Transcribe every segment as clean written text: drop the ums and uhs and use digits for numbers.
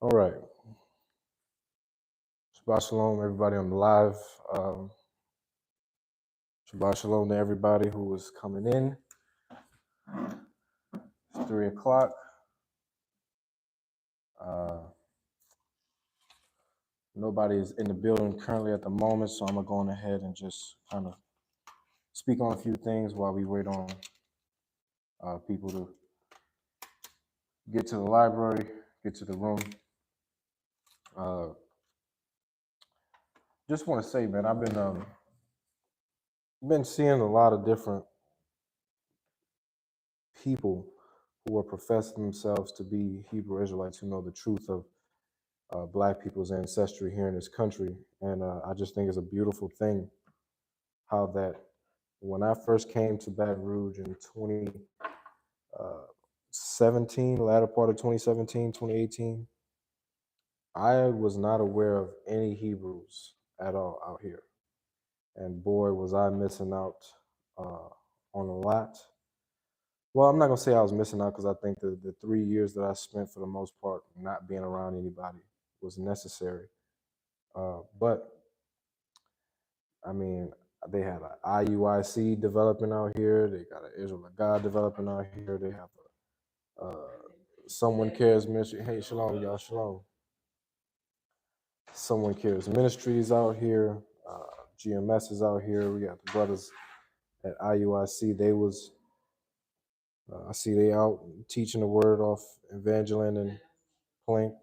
All right. Shabbat shalom, everybody on the live. Shabbat shalom to everybody who is coming in. It's 3 o'clock. Nobody is in the building currently at the moment, so I'm going to go on ahead and just kind of speak on a few things while we wait on people to get to the library, get to the room. Just want to say, man, I've been seeing a lot of different people who are professing themselves to be Hebrew Israelites who know the truth of Black people's ancestry here in this country. And I just think it's a beautiful thing how that when I first came to Baton Rouge in 2017, latter part of 2017, 2018, I was not aware of any Hebrews at all out here. And boy, was I missing out on a lot. Well, I'm not going to say I was missing out because I think the 3 years that I spent for the most part not being around anybody was necessary. But I mean, they had an IUIC developing out here. They got an Israel of God developing out here. They have Someone Cares Ministry. Hey, shalom, y'all, shalom. Someone Cares Ministries out here. GMS is out here. We got the brothers at IUIC. They was, I see they out teaching the word off Evangeline and Plank.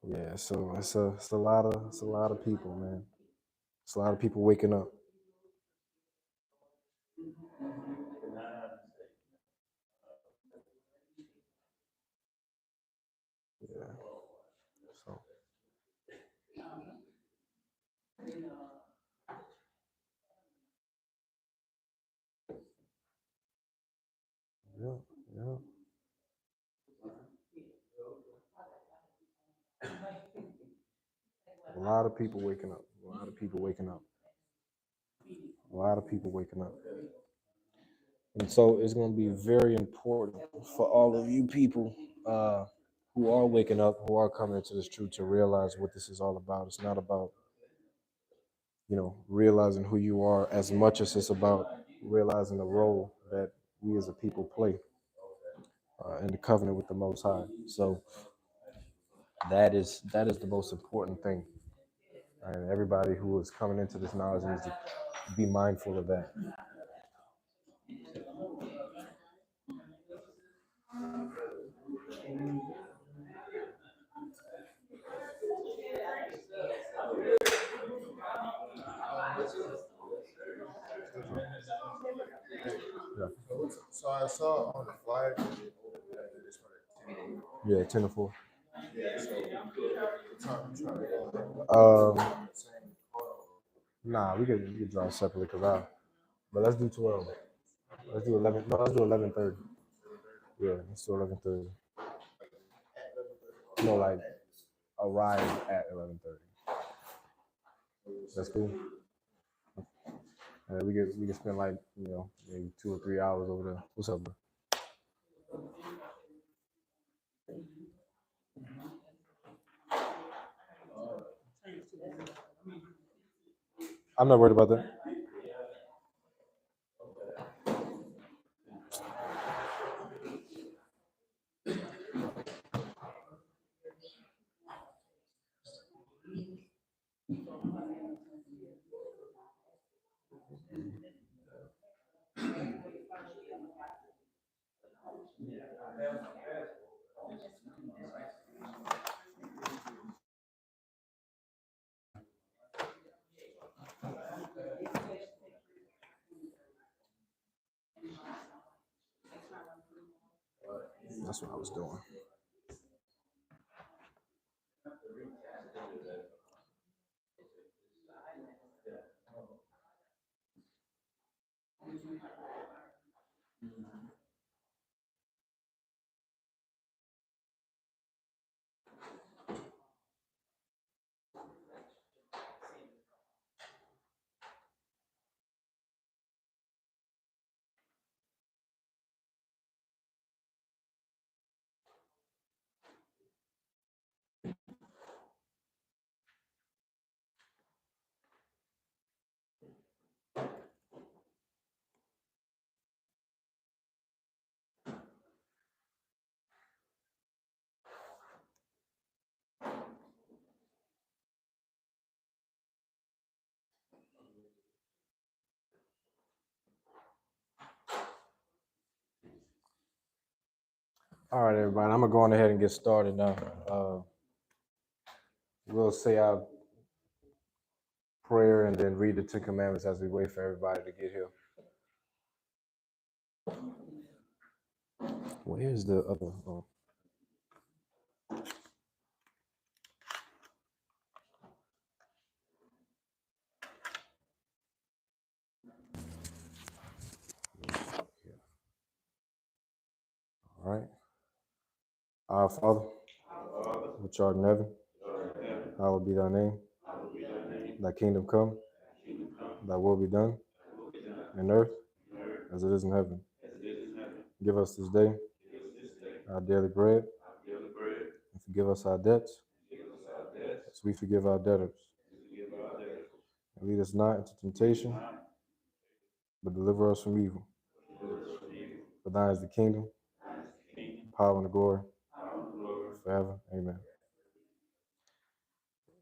Yeah, so it's a lot of people, man. It's a lot of people waking up. Yeah. So yeah, yeah. A lot of people waking up. A lot of people waking up. A lot of people waking up. And so it's going to be very important for all of you people who are waking up, who are coming into this truth to realize what this is all about. It's not about, realizing who you are as much as it's about realizing the role that we as a people play in the covenant with the Most High. So that is the most important thing. And everybody who is coming into this knowledge needs to be mindful of that. Yeah. So I saw on the flyer. Yeah, 10 to 4. Yeah, so I'm trying to Nah, we could drive separately but let's do 12. Let's do 11. No, let's do 11:30. Yeah, let's do 11:30. No, like arrive at 11:30. That's cool. We can spend like maybe 2 or 3 hours over there. What's up, bro? I'm not worried about that. That's what I was doing. All right, everybody. I'm gonna go on ahead and get started now. We'll say our prayer and then read the Ten Commandments as we wait for everybody to get here. Where's the other? Oh. All right. Our Father, which art in heaven, hallowed be thy name. Thy kingdom come, thy will be done, in earth as it is in heaven. Give us this day our daily bread, and forgive us our debts, as we forgive our debtors. And lead us not into temptation, but deliver us from evil. For thine is the kingdom, the power, and the glory, forever. Amen.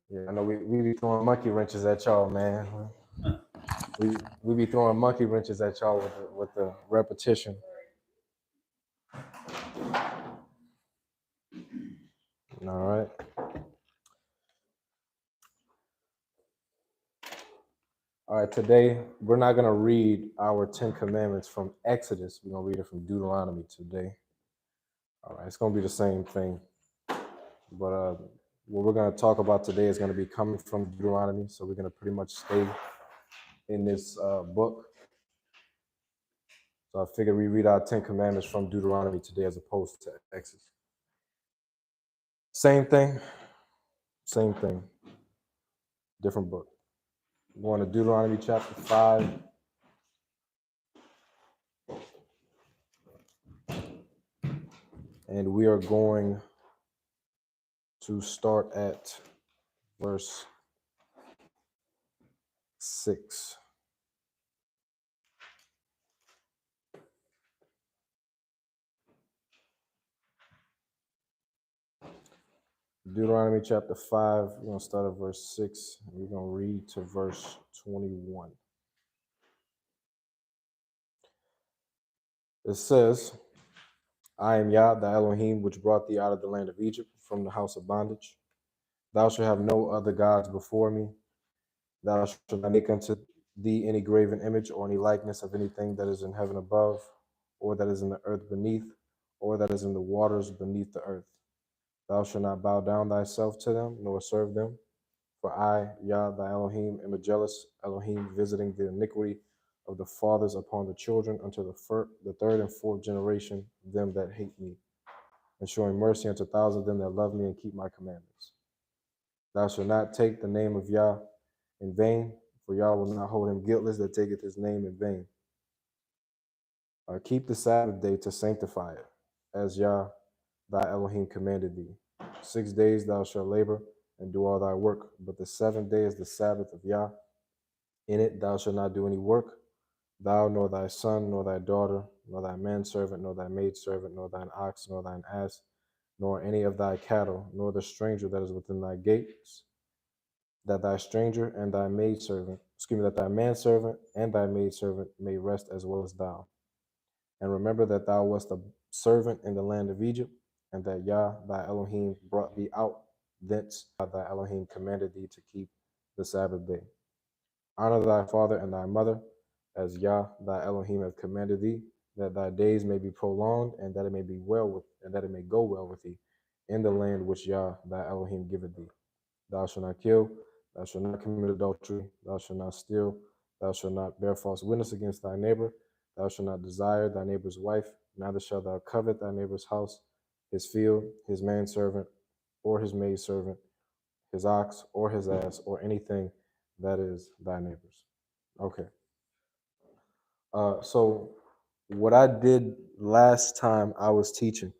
Yeah, I know we be throwing monkey wrenches at y'all, man. We be throwing monkey wrenches at y'all with the repetition. All right. All right, today we're not going to read our 10 commandments from Exodus. We're going to read it from Deuteronomy today. All right, it's going to be the same thing. But what we're going to talk about today is going to be coming from Deuteronomy. So we're going to pretty much stay in this book. So I figured we read our 10 commandments from Deuteronomy today as opposed to Exodus. Same thing, different book. We're going to Deuteronomy chapter 5. And we are going to start at verse 6. Deuteronomy chapter 5, we're going to start at verse 6, and we're going to read to verse 21. It says, I am Yah, the Elohim, which brought thee out of the land of Egypt from the house of bondage. Thou shalt have no other gods before me. Thou shalt not make unto thee any graven image or any likeness of anything that is in heaven above, or that is in the earth beneath, or that is in the waters beneath the earth. Thou shalt not bow down thyself to them, nor serve them. For I, Yah, thy Elohim, am a jealous Elohim, visiting the iniquity of the fathers upon the children unto the third and fourth generation of them that hate me, and showing mercy unto thousands of them that love me and keep my commandments. Thou shalt not take the name of Yah in vain, for Yah will not hold him guiltless that taketh his name in vain. Keep the Sabbath day to sanctify it, as Yah thy Elohim commanded thee. 6 days thou shalt labor and do all thy work, but the 7th day is the Sabbath of Yah. In it thou shalt not do any work, thou, nor thy son, nor thy daughter, nor thy manservant, nor thy maidservant, nor thine ox, nor thine ass, nor any of thy cattle, nor the stranger that is within thy gates, that thy stranger and thy maidservant, that thy manservant and thy maidservant may rest as well as thou. And remember that thou wast a servant in the land of Egypt, and that Yah thy Elohim brought thee out thence. Thy Elohim commanded thee to keep the Sabbath day. Honor thy father and thy mother, as Yah thy Elohim hath commanded thee, that thy days may be prolonged, and that it may be well with, and that it may go well with thee in the land which Yah thy Elohim giveth thee. Thou shalt not kill, thou shalt not commit adultery, thou shalt not steal, thou shalt not bear false witness against thy neighbor, thou shalt not desire thy neighbor's wife, neither shalt thou covet thy neighbor's house, his field, his manservant, or his maidservant, his ox, or his ass, or anything that is thy neighbor's. Okay. So what I did last time I was teaching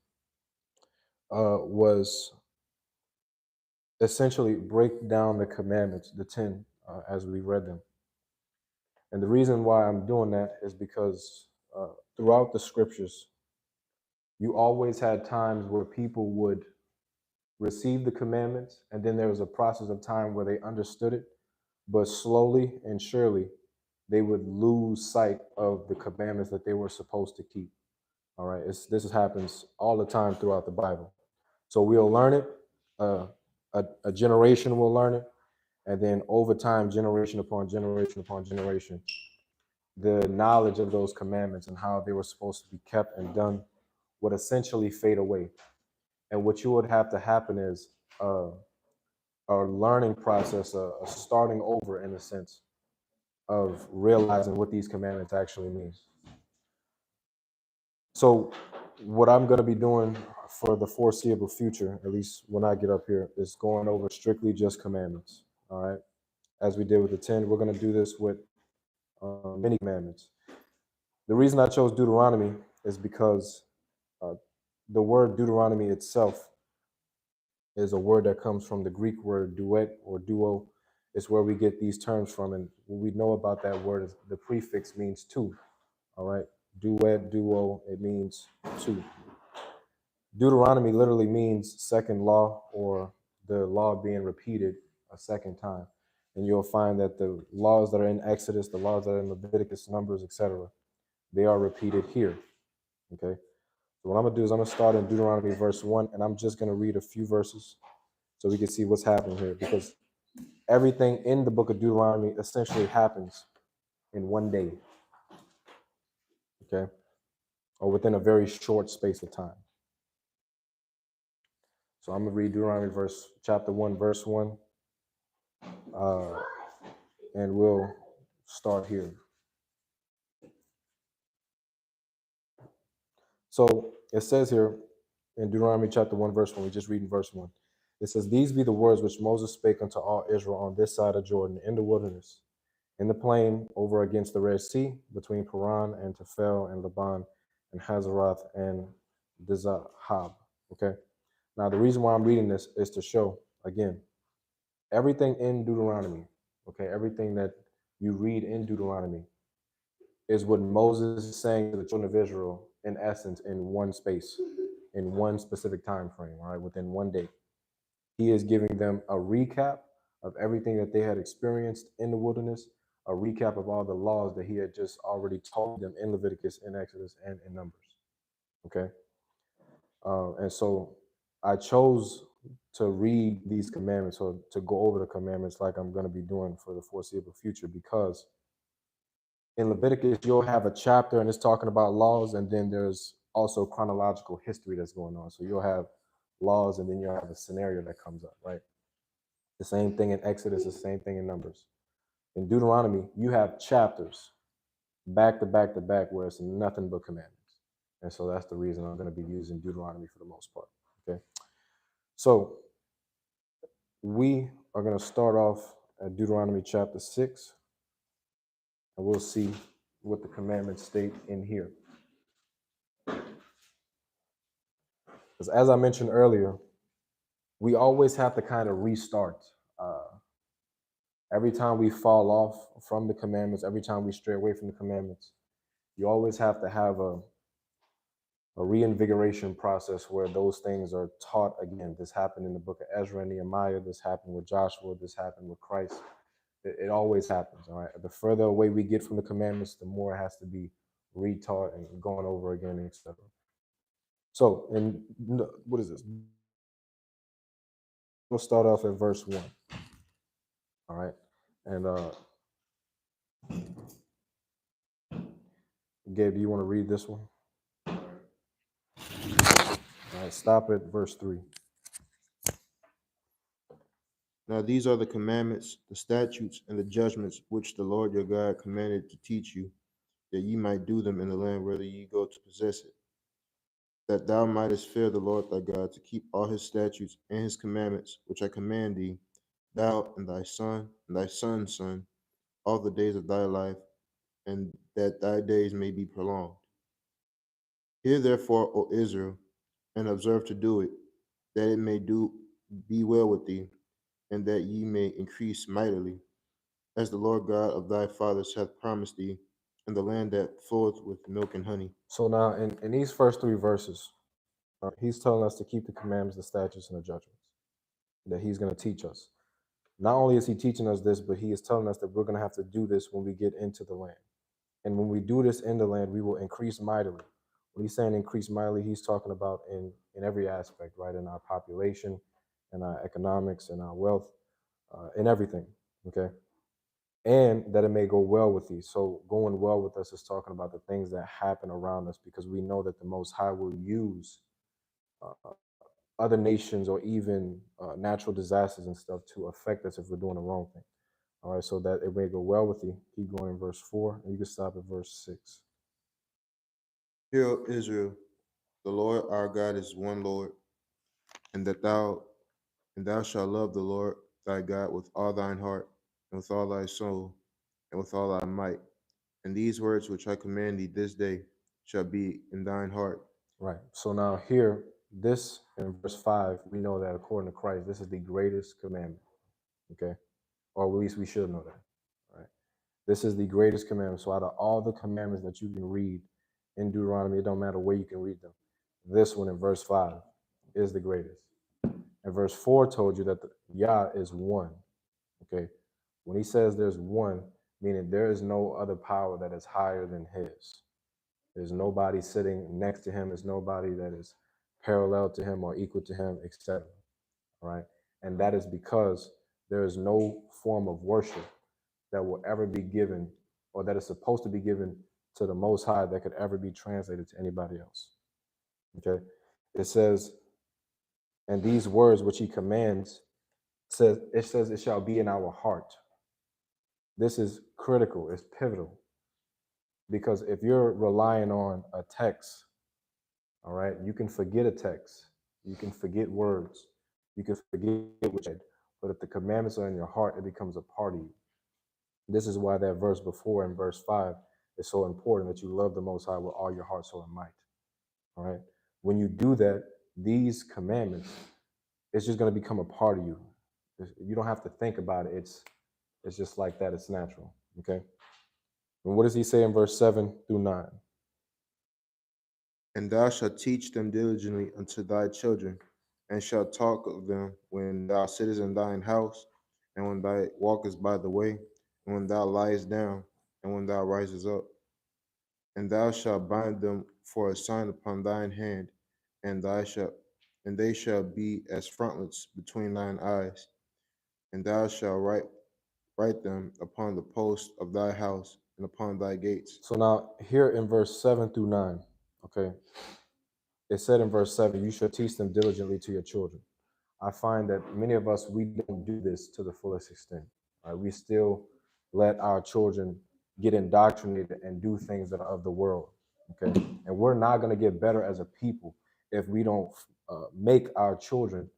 was essentially break down the commandments, the 10, as we read them. And the reason why I'm doing that is because throughout the scriptures, you always had times where people would receive the commandments, and then there was a process of time where they understood it, but slowly and surely they would lose sight of the commandments that they were supposed to keep. All right, this happens all the time throughout the Bible. So we'll learn it, a generation will learn it, and then over time, generation upon generation upon generation, the knowledge of those commandments and how they were supposed to be kept and done would essentially fade away. And what you would have to happen is a learning process, a starting over in a sense of realizing what these commandments actually mean. So, what I'm going to be doing for the foreseeable future, at least when I get up here, is going over strictly just commandments. All right. As we did with the 10, we're going to do this with many commandments. The reason I chose Deuteronomy is because uh, the word Deuteronomy itself is a word that comes from the Greek word duet or duo. It's where we get these terms from. And what we know about that word is the prefix means two. All right. Duet, duo, it means two. Deuteronomy literally means second law or the law being repeated a second time. And you'll find that the laws that are in Exodus, the laws that are in Leviticus, Numbers, etc., they are repeated here. Okay. So what I'm gonna do is I'm gonna start in Deuteronomy verse 1, and I'm just gonna read a few verses so we can see what's happening here, because everything in the book of Deuteronomy essentially happens in one day. Okay. Or within a very short space of time. So I'm gonna read Deuteronomy chapter 1, verse 1. And we'll start here. So it says here in Deuteronomy chapter 1, verse 1, we just read in verse 1. It says, "These be the words which Moses spake unto all Israel on this side of Jordan, in the wilderness, in the plain over against the Red Sea, between Paran and Tephel and Laban and Hazeroth and Dizahab." Okay. Now, the reason why I'm reading this is to show, again, everything in Deuteronomy, okay, everything that you read in Deuteronomy is what Moses is saying to the children of Israel in essence in one space, in one specific time frame, right? Within one day. He is giving them a recap of everything that they had experienced in the wilderness, a recap of all the laws that he had just already told them in Leviticus, in Exodus, and in Numbers. Okay. And so I chose to read these commandments or to go over the commandments like I'm going to be doing for the foreseeable future, because in Leviticus, you'll have a chapter and it's talking about laws, and then there's also chronological history that's going on. So you'll have laws, and then you'll have a scenario that comes up, right? The same thing in Exodus, the same thing in Numbers. In Deuteronomy, you have chapters back to back to back where it's nothing but commandments. And so that's the reason I'm going to be using Deuteronomy for the most part. Okay. So we are going to start off at Deuteronomy chapter 6, and we'll see what the commandments state in here. Because as I mentioned earlier, we always have to kind of restart. Every time we fall off from the commandments, every time we stray away from the commandments, you always have to have a reinvigoration process where those things are taught again. This happened in the book of Ezra and Nehemiah. This happened with Joshua. This happened with Christ. It always happens. All right. The further away we get from the commandments, the more it has to be retaught and going over again, etc. So, and what is this? We'll start off at verse 1. All right. And Gabe, do you want to read this one? All right, stop at verse 3. Now these are the commandments, the statutes, and the judgments which the Lord your God commanded to teach you, that ye might do them in the land whither ye go to possess it, that thou mightest fear the Lord thy God, to keep all his statutes and his commandments, which I command thee, thou and thy son and thy son's son, all the days of thy life, and that thy days may be prolonged. Hear therefore, O Israel, and observe to do it, that it may be well with thee, and that ye may increase mightily, as the Lord God of thy fathers hath promised thee, in the land that floweth with milk and honey. So now in these first 3 verses, he's telling us to keep the commandments, the statutes, and the judgments that he's going to teach us. Not only is he teaching us this, but he is telling us that we're going to have to do this when we get into the land. And when we do this in the land, we will increase mightily. When he's saying increase mightily, he's talking about in every aspect, right? In our population, in our economics, in our wealth, in everything. Okay, and that it may go well with thee. So going well with us is talking about the things that happen around us, because we know that the Most High will use uh, other nations or even natural disasters and stuff to affect us if we're doing the wrong thing. All right, so that it may go well with you. Keep going in verse 4, and you can stop at verse 6. Hear, O Israel, the Lord our God is one Lord, and thou shalt love the Lord thy God with all thine heart, and with all thy soul, and with all thy might. And these words which I command thee this day shall be in thine heart. Right. So now here, this in verse 5, we know that according to Christ, this is the greatest commandment. Okay. Or at least we should know that. Right. This is the greatest commandment. So out of all the commandments that you can read in Deuteronomy, it don't matter where you can read them. This one in verse 5 is the greatest. And verse 4 told you that the Yah is one. Okay. When he says there's one, meaning there is no other power that is higher than his. There's nobody sitting next to him. There's nobody that is parallel to him or equal to him, etc. Right? And that is because there is no form of worship that will ever be given or that is supposed to be given to the Most High that could ever be translated to anybody else. Okay? It says, and these words which he commands, says it shall be in our heart. This is critical, it's pivotal. Because if you're relying on a text, all right, you can forget a text, you can forget words, you can forget what you said, but if the commandments are in your heart, it becomes a part of you. This is why that verse before in verse 5 is so important, that you love the Most High with all your heart, soul, and might. All right. When you do that, these commandments, it's just going to become a part of you. You don't have to think about it. It's just like that. It's natural. Okay. And what does he say in verse 7 through 9? And thou shalt teach them diligently unto thy children, and shalt talk of them when thou sittest in thine house, and when thou walkest by the way, and when thou liest down, and when thou risest up. And thou shalt bind them for a sign upon thine hand, and they shall be as frontlets between thine eyes, and thou shalt write them upon the posts of thy house and upon thy gates. So now here in verse 7 through 9, okay, it said in verse 7, you shall teach them diligently to your children. I find that many of us, we don't do this to the fullest extent. Right? We still let our children get indoctrinated and do things that are of the world. Okay. And we're not going to get better as a people if we don't make our children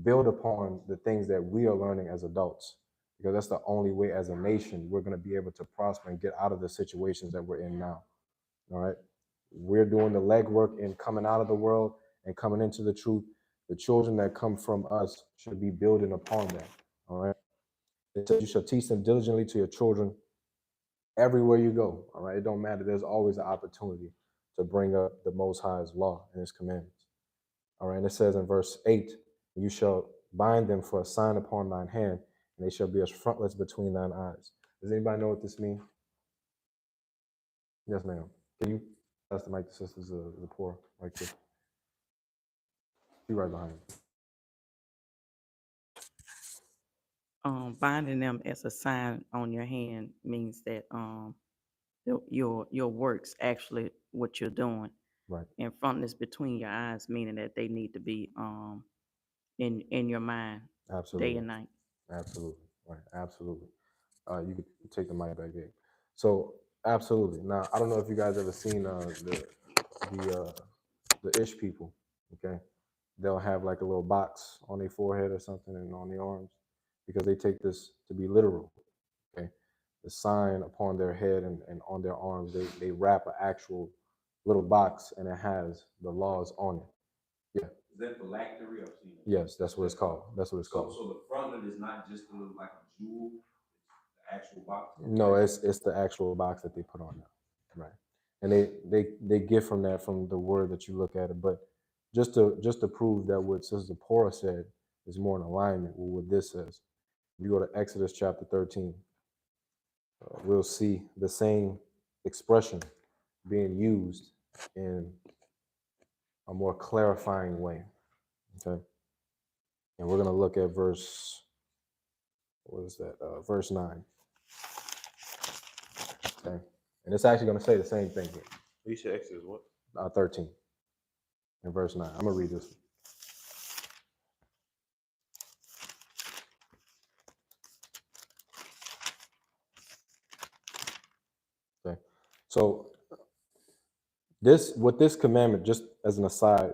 build upon the things that we are learning as adults, because that's the only way as a nation we're going to be able to prosper and get out of the situations that we're in now. All right. We're doing the legwork in coming out of the world and coming into the truth. The children that come from us should be building upon that. All right. It says you shall teach them diligently to your children everywhere you go. All right. It don't matter. There's always an opportunity to bring up the Most High's law and his commandments. All right. And it says in verse 8, you shall bind them for a sign upon thine hand, and they shall be as frontlets between thine eyes. Does anybody know what this means? Yes, ma'am. Can you pass the mic to sisters the poor right there? She right behind you. Binding them as a sign on your hand means that your works actually what you're doing. Right. And frontness between your eyes, meaning that they need to be in your mind day Absolutely. and night. Absolutely. Right. Absolutely. You could take the mic back, Gabe. So absolutely. Now I don't know if you guys ever seen the Ish people. Okay. They'll have like a little box on their forehead or something and on their arms, because they take this to be literal. Okay. The sign upon their head and on their arms, they wrap an actual little box and it has the laws on it. Yeah. Is that phylactery? I've seen it. Yes, that's what it's called. That's what it's So, called. so the frontlet is not just a little like a jewel, it's the actual box. No, it's the actual box that they put on there, right? And they get from that from the word that you look at it. But just to prove that what Sister Porah said is more in alignment with what this says. If you go to Exodus chapter 13, we'll see the same expression being used in a more clarifying way. Okay. And we're going to look at verse, what is that? Verse 9. Okay. And it's actually going to say the same thing here. You said Exodus what? 13 and verse 9. I'm going to read this one. Okay. So what this commandment, just as an aside,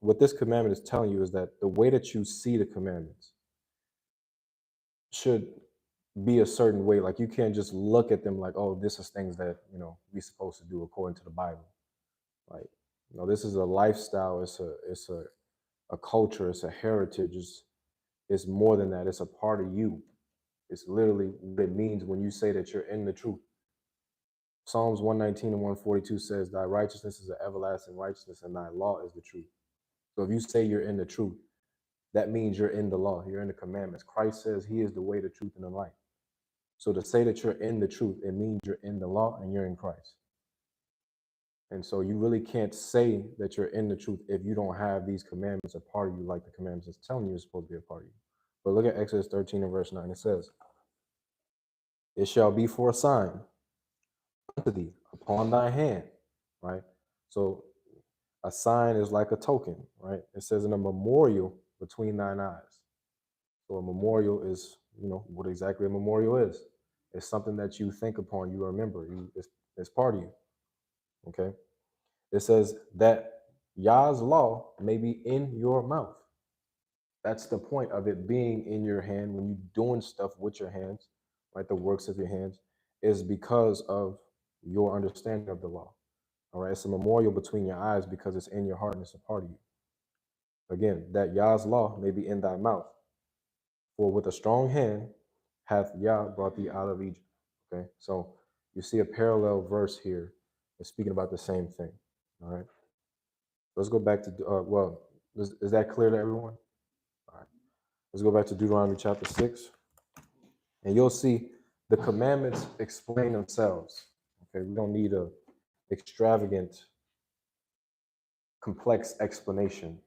what this commandment is telling you is that the way that you see the commandments should be a certain way. Like you can't just look at them like, oh, this is things that, we're supposed to do according to the Bible. Like, this is a lifestyle. It's a culture. It's a heritage. It's more than that. It's a part of you. It's literally what it means when you say that you're in the truth. Psalms 119 and 142 says, thy righteousness is an everlasting righteousness and thy law is the truth. So if you say you're in the truth, that means you're in the law. You're in the commandments. Christ says he is the way, the truth, and the life. So to say that you're in the truth, it means you're in the law and you're in Christ. And so you really can't say that you're in the truth if you don't have these commandments a part of you, like the commandments is telling you is supposed to be a part of you. But look at Exodus 13 and verse 9. It says, it shall be for a sign unto thee upon thy hand, right? So a sign is like a token, right? It says in a memorial between thine eyes. So a memorial is, what exactly a memorial is. It's something that you think upon, you remember, it's part of you, okay? It says that Yah's law may be in your mouth. That's the point of it being in your hand when you're doing stuff with your hands, right? The works of your hands is because of your understanding of the law. All right. It's a memorial between your eyes because it's in your heart and it's a part of you. Again, that Yah's law may be in thy mouth. For with a strong hand hath Yah brought thee out of Egypt. Okay. So you see a parallel verse here. It's speaking about the same thing. All right. Let's go back to, is that clear to everyone? All right. Let's go back to Deuteronomy chapter 6. And you'll see the commandments explain themselves. Okay. We don't need a extravagant, complex explanation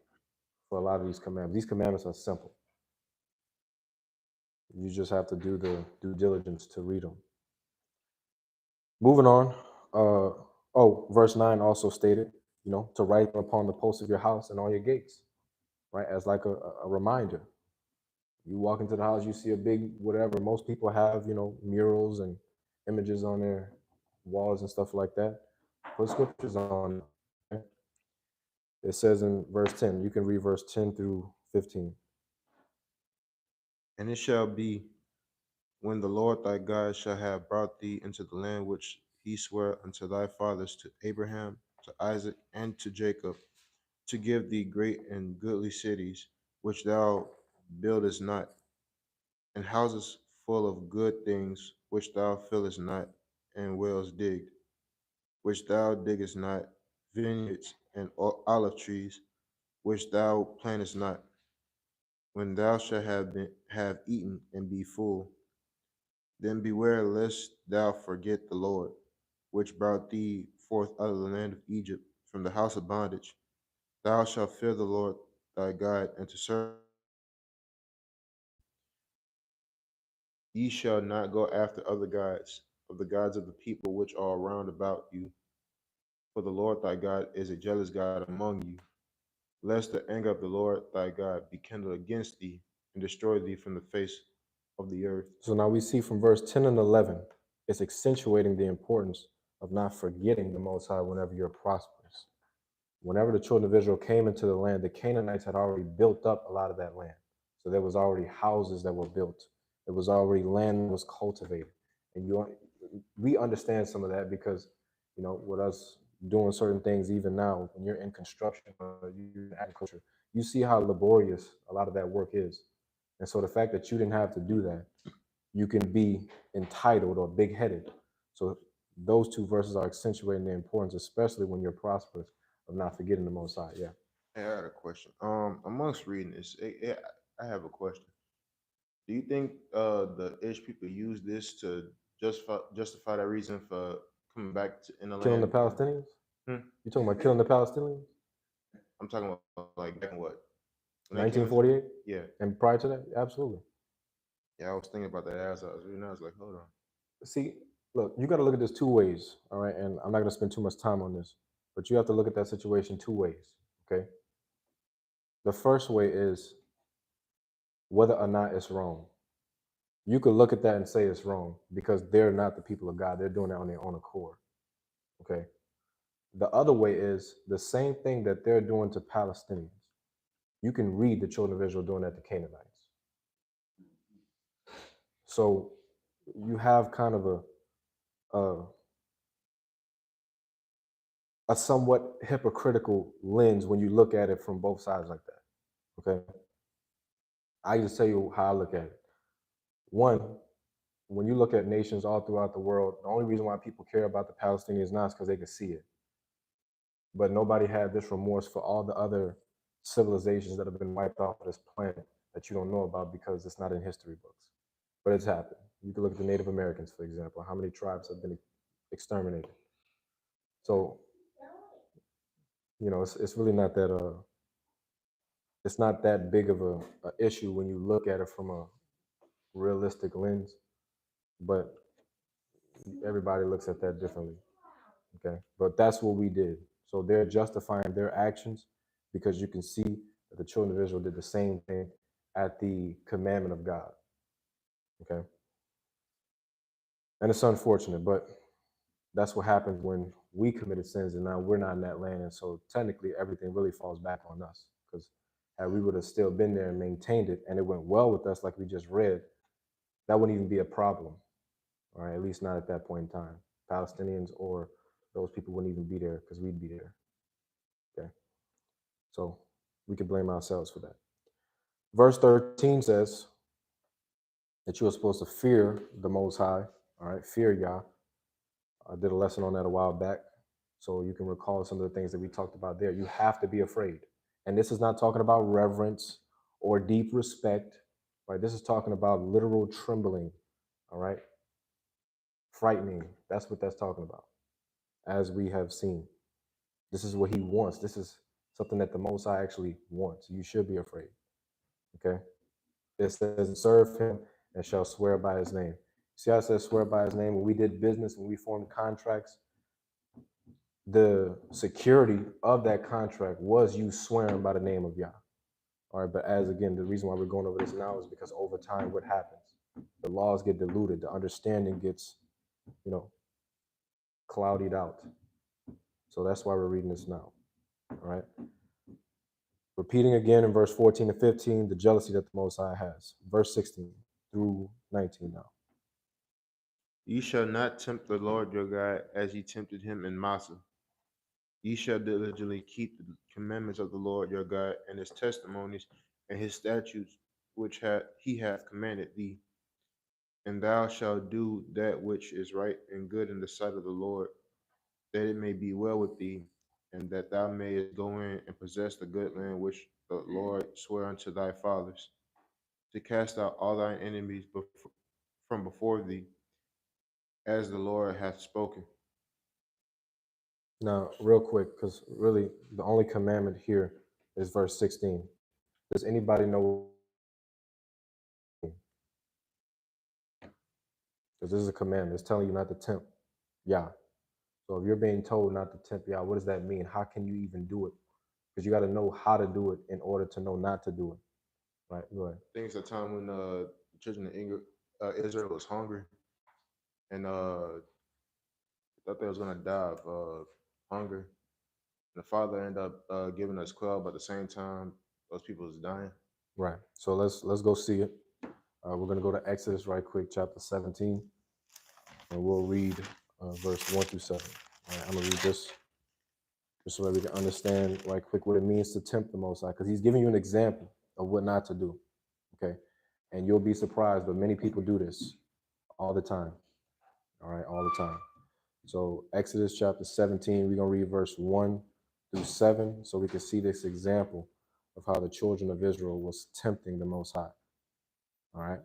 for a lot of these commandments. These commandments are simple. You just have to do the due diligence to read them. Moving on. Verse 9 also stated, to write them upon the posts of your house and all your gates, right? As like a reminder. You walk into the house, you see a big whatever. Most people have, murals and images on their walls and stuff like that. Put scriptures on. Okay? It says in verse 10, you can read verse 10 through 15. And it shall be, when the Lord thy God shall have brought thee into the land which he sware unto thy fathers, to Abraham, to Isaac, and to Jacob, to give thee great and goodly cities, which thou buildest not, and houses full of good things, which thou fillest not, and wells digged, which thou diggest not, vineyards and olive trees, which thou plantest not. When thou shalt have eaten and be full, then beware lest thou forget the Lord, which brought thee forth out of the land of Egypt from the house of bondage. Thou shalt fear the Lord thy God, and to serve. Ye shall not go after other gods, of the gods of the people which are round about you. For the Lord thy God is a jealous God among you, lest the anger of the Lord thy God be kindled against thee, and destroy thee from the face of the earth. So now we see from verse 10 and 11, it's accentuating the importance of not forgetting the Most High whenever you're prosperous. Whenever the children of Israel came into the land, the Canaanites had already built up a lot of that land. So there was already houses that were built. There was already land that was cultivated. And we understand some of that because, with us doing certain things, even now, when you're in construction or you're in agriculture, you see how laborious a lot of that work is. And so the fact that you didn't have to do that, you can be entitled or big-headed. So those two verses are accentuating the importance, especially when you're prosperous, of not forgetting the Most High. Yeah. Hey, I got a question. Amongst reading this, I have a question. Do you think the Ish people use this to justify that reason for coming back to in the Killing the land? Palestinians? Hmm? You talking about killing the Palestinians? I'm talking about like back in what? When that came into 1948 yeah. and prior to that, absolutely. Yeah, I was thinking about that as I was reading. I was like, hold on. See, look, you got to look at this two ways, all right? And I'm not going to spend too much time on this, but you have to look at that situation two ways, okay? The first way is whether or not it's wrong. You could look at that and say it's wrong because they're not the people of God. They're doing that on their own accord, okay? The other way is the same thing that they're doing to Palestinians. You can read the children of Israel doing that to Canaanites. So you have kind of a, a somewhat hypocritical lens when you look at it from both sides like that. Okay. I just tell you how I look at it. One, when you look at nations all throughout the world, the only reason why people care about the Palestinians now is because they can see it. But nobody had this remorse for all the other civilizations that have been wiped off this planet that you don't know about because it's not in history books. But it's happened. You can look at the Native Americans, for example. How many tribes have been exterminated? So, it's really not that it's not that big of a issue when you look at it from a realistic lens, but everybody looks at that differently. Okay. But that's what we did. So they're justifying their actions because you can see that the children of Israel did the same thing at the commandment of God. Okay. And it's unfortunate, but that's what happens when we committed sins and now we're not in that land. And so technically everything really falls back on us because had we would have still been there and maintained it and it went well with us, like we just read, that wouldn't even be a problem. All right. At least not at that point in time. Palestinians or those people wouldn't even be there because we'd be there. Okay. So we could blame ourselves for that. Verse 13 says that you are supposed to fear the Most High. All right. Fear Yah. I did a lesson on that a while back. So you can recall some of the things that we talked about there. You have to be afraid. And this is not talking about reverence or deep respect, right? This is talking about literal trembling, all right? Frightening. That's what that's talking about, as we have seen. This is what he wants. This is something that the Most High actually wants. You should be afraid, okay? It says, serve him and shall swear by his name. See how it says swear by his name? When we did business, when we formed contracts, the security of that contract was you swearing by the name of Yah. All right, but as again, the reason why we're going over this now is because over time, what happens? The laws get diluted, the understanding gets, clouded out. So that's why we're reading this now. All right. Repeating again in verse 14 to 15, the jealousy that the Most High has. Verse 16 through 19 now. Ye shall not tempt the Lord your God as ye tempted him in Massa. Ye shall diligently keep the commandments of the Lord your God and his testimonies and his statutes which he hath commanded thee. And thou shalt do that which is right and good in the sight of the Lord, that it may be well with thee, and that thou mayest go in and possess the good land which the Lord sware unto thy fathers, to cast out all thine enemies from before thee, as the Lord hath spoken. Now, real quick, because really the only commandment here is verse 16. Does anybody know? Because this is a commandment. It's telling you not to tempt Yah. So if you're being told not to tempt Yah, what does that mean? How can you even do it? Because you got to know how to do it in order to know not to do it. Right? Go ahead. I think it's a time when the children of Israel was hungry and thought they was gonna die of hunger. The Father ended up giving us quail, but at the same time, those people was dying. Right. So let's go see it. We're going to go to Exodus right quick, chapter 17, and we'll read verse 1 through 7. All right, I'm going to read this just so that we can understand right quick what it means to tempt the Most High, because he's giving you an example of what not to do. Okay. And you'll be surprised, but many people do this all the time. All right, all the time. So Exodus chapter 17, we're going to read verse 1 through 7 so we can see this example of how the children of Israel was tempting the Most High. All right.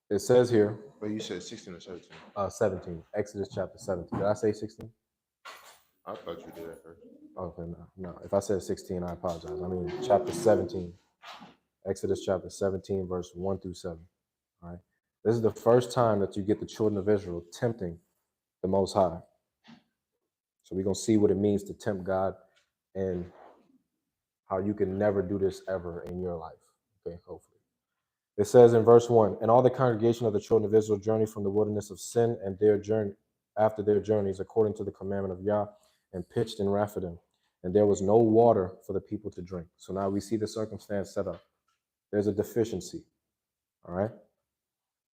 It says here, But you said 16 or 17. 17, Exodus chapter 17. Did I say 16? I thought you did at first. Okay, no. If I said 16, I apologize. I mean chapter 17. Exodus chapter 17, verse 1 through 7. All right. This is the first time that you get the children of Israel tempting the Most High. So we're going to see what it means to tempt God and how you can never do this ever in your life. Okay, hopefully. It says in verse 1, and all the congregation of the children of Israel journeyed from the wilderness of Sin and their journey after their journeys according to the commandment of Yah and pitched in Rephidim. And there was no water for the people to drink. So now we see the circumstance set up. There's a deficiency. All right.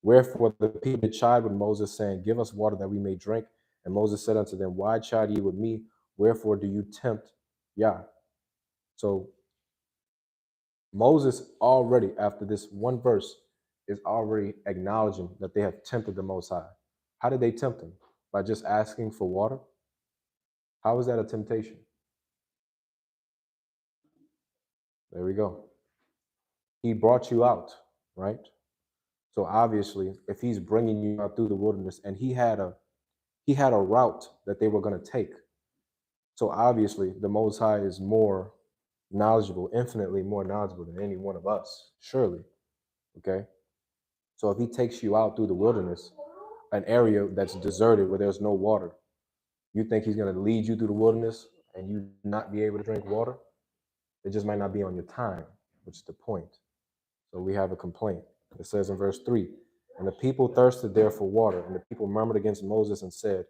Wherefore the people did chide with Moses, saying, give us water that we may drink. And Moses said unto them, why chide ye with me? Wherefore do you tempt Yah? So Moses already, after this one verse, is already acknowledging that they have tempted the Most High. How did they tempt him? By just asking for water? How is that a temptation? There we go. He brought you out, right? So obviously, if he's bringing you out through the wilderness, and he had a route that they were going to take. So obviously, the Most High is more knowledgeable, infinitely more knowledgeable than any one of us, surely. Okay. So if he takes you out through the wilderness, an area that's deserted where there's no water, you think he's going to lead you through the wilderness and you not be able to drink water? It just might not be on your time, which is the point. So we have a complaint. It says in verse 3, and the people thirsted there for water, and the people murmured against Moses and said,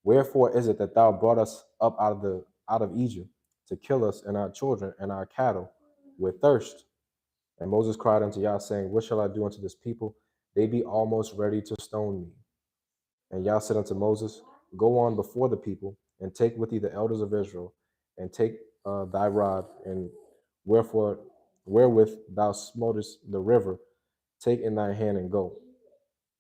wherefore is it that thou brought us up out of Egypt to kill us and our children and our cattle with thirst? And Moses cried unto Yah, saying, what shall I do unto this people? They be almost ready to stone me. And Yah said unto Moses, go on before the people, and take with thee the elders of Israel, and take thy rod, and wherewith thou smotest the river, take in thy hand and go.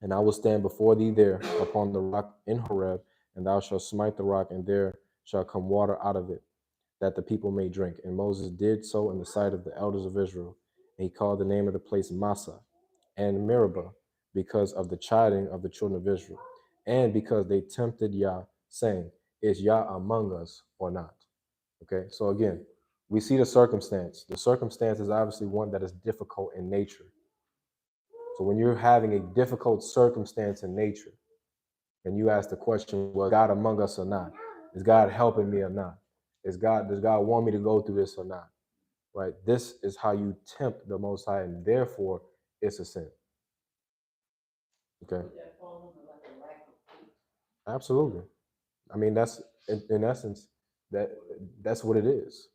And I will stand before thee there upon the rock in Horeb, and thou shalt smite the rock, and there shall come water out of it, that the people may drink. And Moses did so in the sight of the elders of Israel. And he called the name of the place Massa and Meribah, because of the chiding of the children of Israel, and because they tempted Yah, saying, is Yah among us or not? Okay, so again, we see the circumstance. The circumstance is obviously one that is difficult in nature. So when you're having a difficult circumstance in nature, and you ask the question, well, God among us or not? Is God helping me or not? Does God want me to go through this or not? Right? This is how you tempt the Most High, and therefore it's a sin. Okay. Absolutely. I mean, that's in essence that's what it is.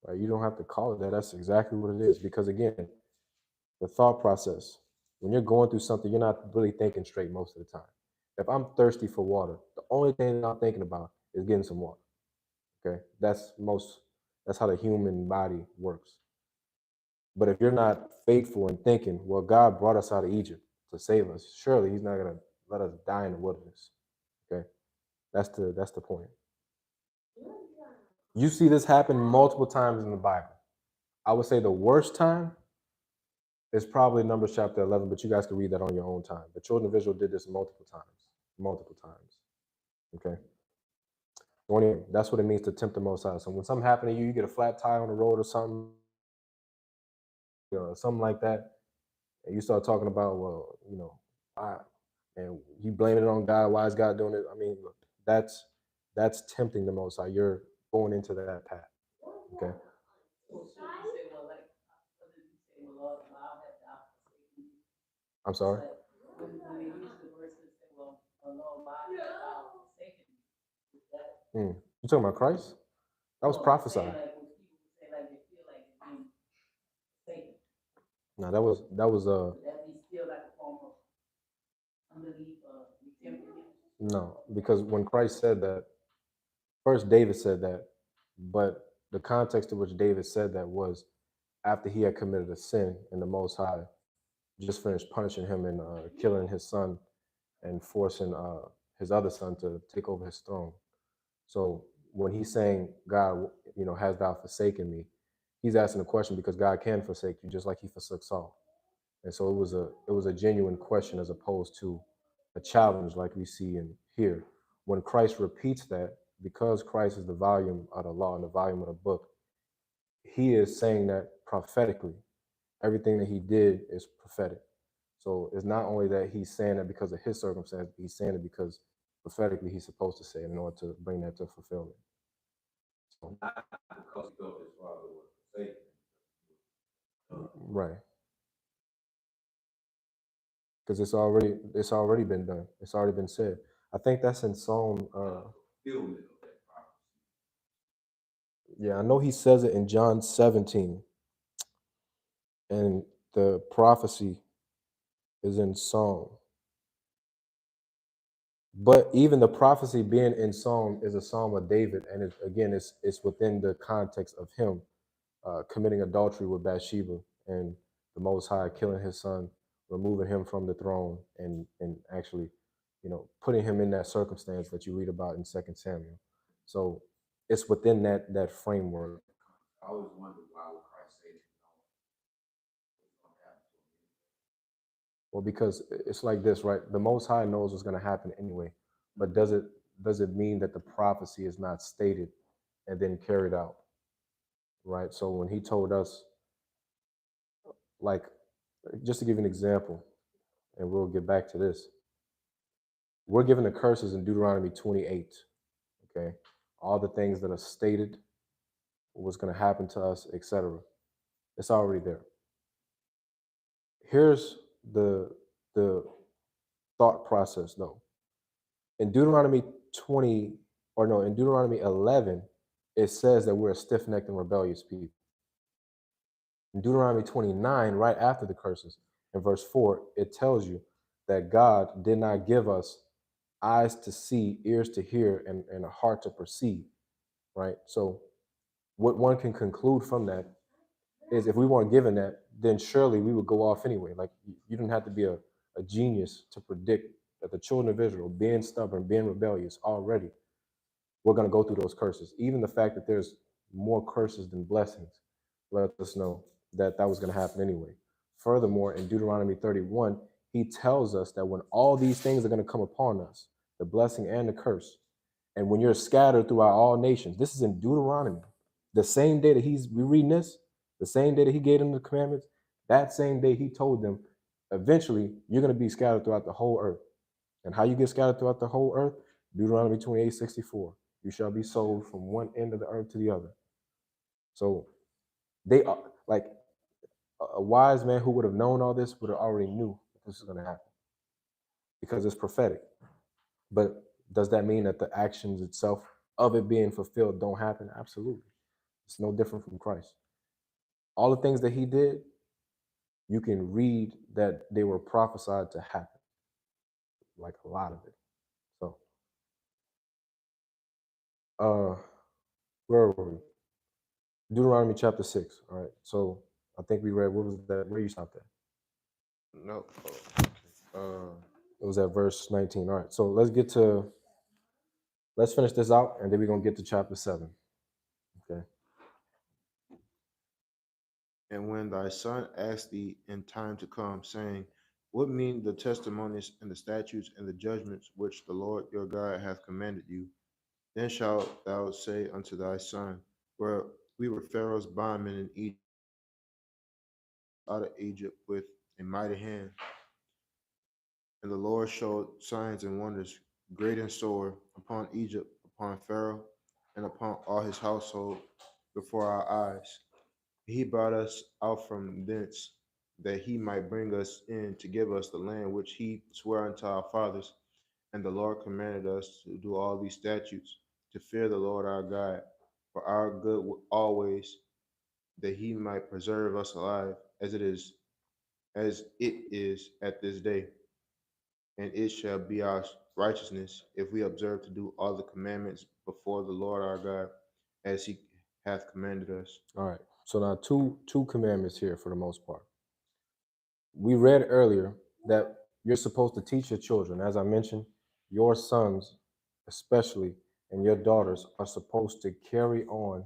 Right? You don't have to call it that. That's exactly what it is. Because again, the thought process, when you're going through something, you're not really thinking straight most of the time. If I'm thirsty for water, the only thing I'm thinking about is getting some water. Okay, that's how the human body works. But if you're not faithful in thinking, well, God brought us out of Egypt to save us, surely he's not gonna let us die in the wilderness. Okay, that's the point. You see this happen multiple times in the Bible. I would say the worst time is probably Numbers chapter 11, but you guys can read that on your own time. The children of Israel did this multiple times. Okay. So anyway, that's what it means to tempt the Most High. So when something happens to you, you get a flat tire on the road or something, something like that, and you start talking about, well, why, and you blame it on God. Why is God doing it? I mean, look, that's tempting the Most High. You're going into that path. Okay. I'm sorry. You talking about Christ? That was prophesied. No, that was no, because when Christ said that, first David said that, but the context in which David said that was after he had committed a sin, and the Most High just finished punishing him and killing his son and forcing his other son to take over his throne. So when he's saying, God, has thou forsaken me, he's asking a question because God can forsake you just like he forsook Saul. And so it was a genuine question as opposed to a challenge like we see in here. When Christ repeats that, because Christ is the volume of the law and the volume of the book, he is saying that prophetically. Everything that he did is prophetic. So it's not only that he's saying that because of his circumstance, but he's saying it because prophetically he's supposed to say it in order to bring that to fulfillment. So, Not because he felt his father was forsaken. right. Because it's already been done. It's already been said. I think that's in Psalm. Fulfillment of that prophecy. Yeah, I know he says it in John 17, and the prophecy is in Psalm. But even the prophecy being in Psalm is a Psalm of David, and it's within the context of him committing adultery with Bathsheba and the Most High killing his son, removing him from the throne, and actually, putting him in that circumstance that you read about in Second Samuel. So it's within that framework. I always wondered why would Christ say that? What's going to happen to him? Well, because it's like this, right? The Most High knows what's going to happen anyway, but does it mean that the prophecy is not stated and then carried out, right? So when he told us, like, just to give you an example, and we'll get back to this, we're given the curses in Deuteronomy 28. Okay, all the things that are stated, what's going to happen to us, etc. It's already there. Here's the thought process, though. In Deuteronomy 20, or no, in Deuteronomy 11, it says that we're a stiff-necked and rebellious people. In Deuteronomy 29, right after the curses, in verse 4, it tells you that God did not give us eyes to see, ears to hear, and a heart to perceive, right? So what one can conclude from that is if we weren't given that, then surely we would go off anyway. Like you don't have to be a genius to predict that the children of Israel, being stubborn, being rebellious already, we're going to go through those curses. Even the fact that there's more curses than blessings lets us know that that was going to happen anyway. Furthermore, in Deuteronomy 31, he tells us that when all these things are going to come upon us, the blessing and the curse, and when you're scattered throughout all nations, this is in Deuteronomy, the same day that we're reading this, the same day that he gave them the commandments, that same day he told them, eventually you're going to be scattered throughout the whole earth. And how you get scattered throughout the whole earth? Deuteronomy 28:64. You shall be sold from one end of the earth to the other. So they are like a wise man who would have known all this would have already knew that this is going to happen because it's prophetic. But does that mean that the actions itself of it being fulfilled don't happen? Absolutely. It's no different from Christ. All the things that he did, you can read that they were prophesied to happen, like a lot of it. So, where were we? Deuteronomy chapter 6. All right. So I think we read, what was that? Where you stopped at? No. It was at verse 19. All right. So let's finish this out and then we're going to get to chapter 7. Okay. And when thy son asked thee in time to come, saying, what mean the testimonies and the statutes and the judgments which the Lord your God hath commanded you? Then shalt thou say unto thy son, where we were Pharaoh's bondmen in Egypt, out of Egypt with a mighty hand. And the Lord showed signs and wonders, great and sore, upon Egypt, upon Pharaoh, and upon all his household before our eyes. He brought us out from thence, that he might bring us in to give us the land which he sware unto our fathers. And the Lord commanded us to do all these statutes, to fear the Lord our God, for our good always, that he might preserve us alive, as it is at this day. And it shall be our righteousness if we observe to do all the commandments before the Lord our God, as he hath commanded us. All right. So now two commandments here for the most part. We read earlier that you're supposed to teach your children. As I mentioned, your sons, especially, and your daughters are supposed to carry on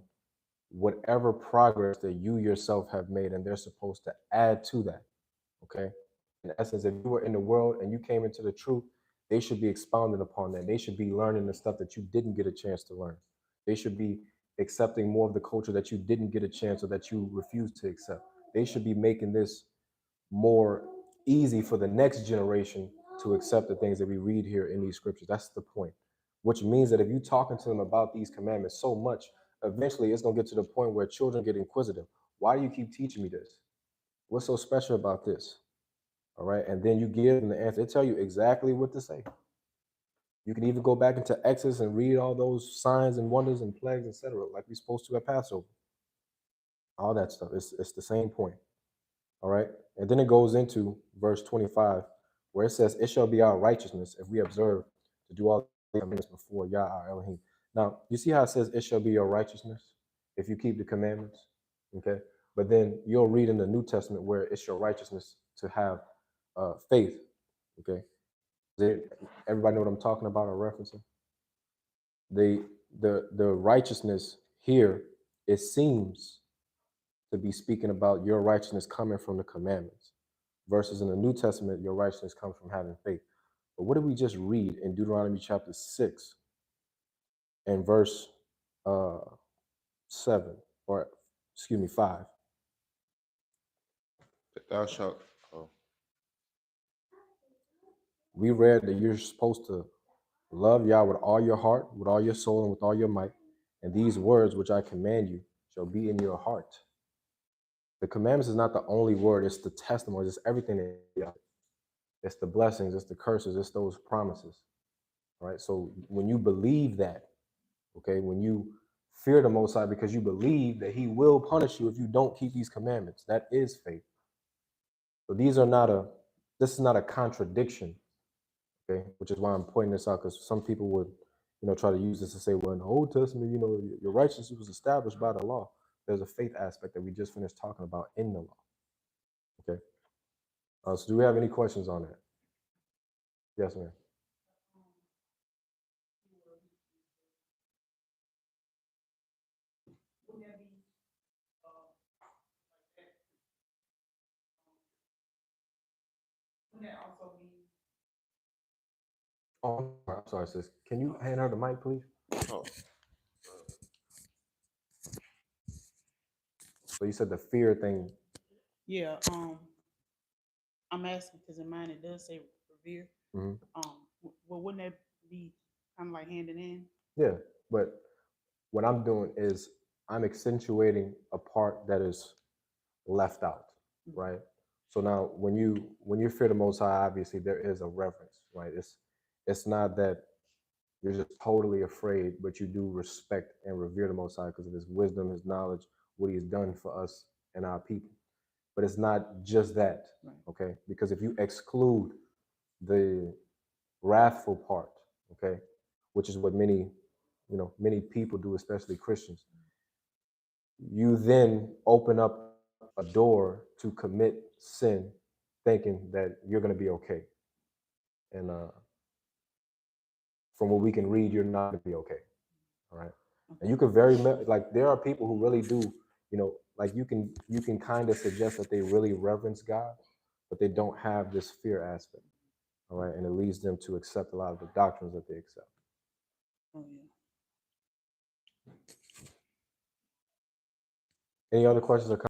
whatever progress that you yourself have made, and they're supposed to add to that. Okay. In essence, if you were in the world and you came into the truth they should be expounding upon that. They should be learning the stuff that you didn't get a chance to learn. They should be accepting more of the culture that you didn't get a chance or that you refused to accept. They should be making this more easy for the next generation to accept the things that we read here in these scriptures. That's the point. Which means that if you're talking to them about these commandments so much, eventually it's going to get to the point where children get inquisitive. Why do you keep teaching me this? What's so special about this? All right. And then you give them the answer. They tell you exactly what to say. You can even go back into Exodus and read all those signs and wonders and plagues, etc., like we're supposed to at Passover. All that stuff. It's the same point. All right. And then it goes into verse 25, where it says, "It shall be our righteousness if we observe to do all the commandments before Yah our Elohim." Now, you see how it says, "It shall be your righteousness if you keep the commandments." Okay. But then you'll read in the New Testament where it's your righteousness to have faith. Okay. Everybody know what I'm talking about or referencing? The righteousness here, it seems to be speaking about your righteousness coming from the commandments, versus in the New Testament, your righteousness comes from having faith. But what did we just read in Deuteronomy chapter 6 and verse uh, 7, or excuse me, 5? That thou shalt. Oh, We read that you're supposed to love Yah with all your heart, with all your soul, and with all your might. And these words which I command you shall be in your heart. The commandments is not the only word, it's the testimony, it's everything that it's the blessings, it's the curses, it's those promises. Right? So when you believe that, okay, when you fear the Most High because you believe that He will punish you if you don't keep these commandments, that is faith. So this is not a contradiction, okay, which is why I'm pointing this out, because some people would, try to use this to say, well, in the Old Testament, your righteousness was established by the law. There's a faith aspect that we just finished talking about in the law. Okay. So do we have any questions on that? Yes, ma'am. Oh, I'm sorry, sis. Can you hand her the mic, please? oh, So you said the fear thing. Yeah, I'm asking because in mine it does say revere. Mhm. Well, wouldn't that be kind of like hand in hand? Yeah, but what I'm doing is I'm accentuating a part that is left out, right? So now when you fear the Most High, obviously there is a reverence, right? It's not that you're just totally afraid, but you do respect and revere the Most High because of His wisdom, His knowledge, what He has done for us and our people. But it's not just that, Right. okay? Because if you exclude the wrathful part, okay, which is what many people do, especially Christians, you then open up a door to commit sin, thinking that you're going to be okay. And from what we can read, you're not going to be okay. All right. And you could like there are people who really do, like you can kind of suggest that they really reverence God, but they don't have this fear aspect. All right. And it leads them to accept a lot of the doctrines that they accept. Oh yeah. Any other questions or comments?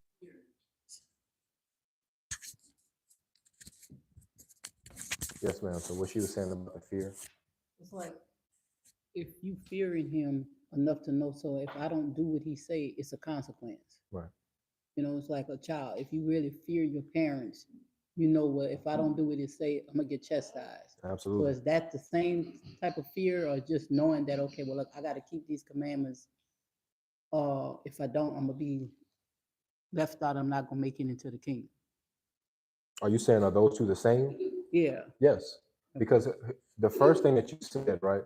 Yes, ma'am. So what she was saying about the fear. It's like if you fearing him enough to know, so if I don't do what he say, it's a consequence. Right. It's like a child. If you really fear your parents, well, if I don't do what he say, I'm gonna get chastised. So Absolutely. is that the same type of fear, or just knowing that, okay, well, look, I got to keep these commandments. If I don't, I'm gonna be left out. I'm not gonna make it into the kingdom. Are you saying are those two the same? Yeah. Yes. Because the first thing that you said, right?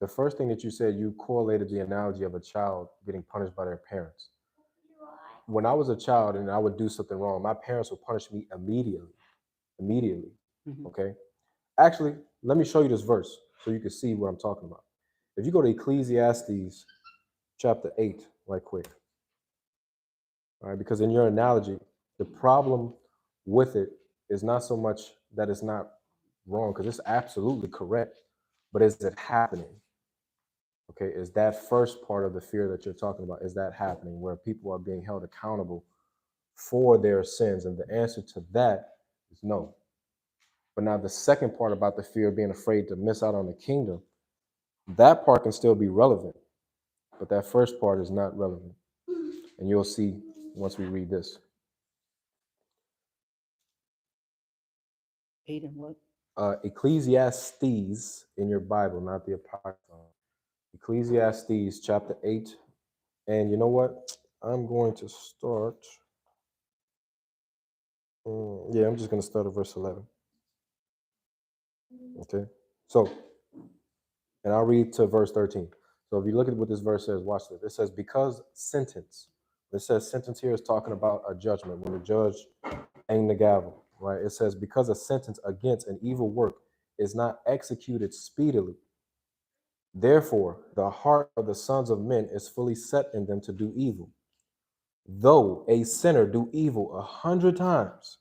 The first thing that you said, you correlated the analogy of a child getting punished by their parents. When I was a child and I would do something wrong, my parents would punish me immediately. Immediately. Mhm. Okay. Actually, let me show you this verse so you can see what I'm talking about. If you go to Ecclesiastes chapter 8, right quick. All right, because in your analogy, the problem with it is not so much that it's not wrong because it's absolutely correct. But is it happening? Okay, is that first part of the fear that you're talking about, is that happening where people are being held accountable for their sins? And the answer to that is no. But now the second part about the fear of being afraid to miss out on the kingdom, that part can still be relevant, but that first part is not relevant. And you'll see once we read this. 8 and what? Ecclesiastes in your Bible, not the Apocrypha. Ecclesiastes chapter 8. And you know what? I'm going to start. Yeah, I'm just going to start at verse 11. Okay. So, and I'll read to verse 13. So if you look at what this verse says, watch this. It says, because sentence. It says sentence here is talking about a judgment when the judge hang the gavel, right? It says, because a sentence against an evil work is not executed speedily. Therefore, the heart of the sons of men is fully set in them to do evil. Though a sinner do evil 100 times,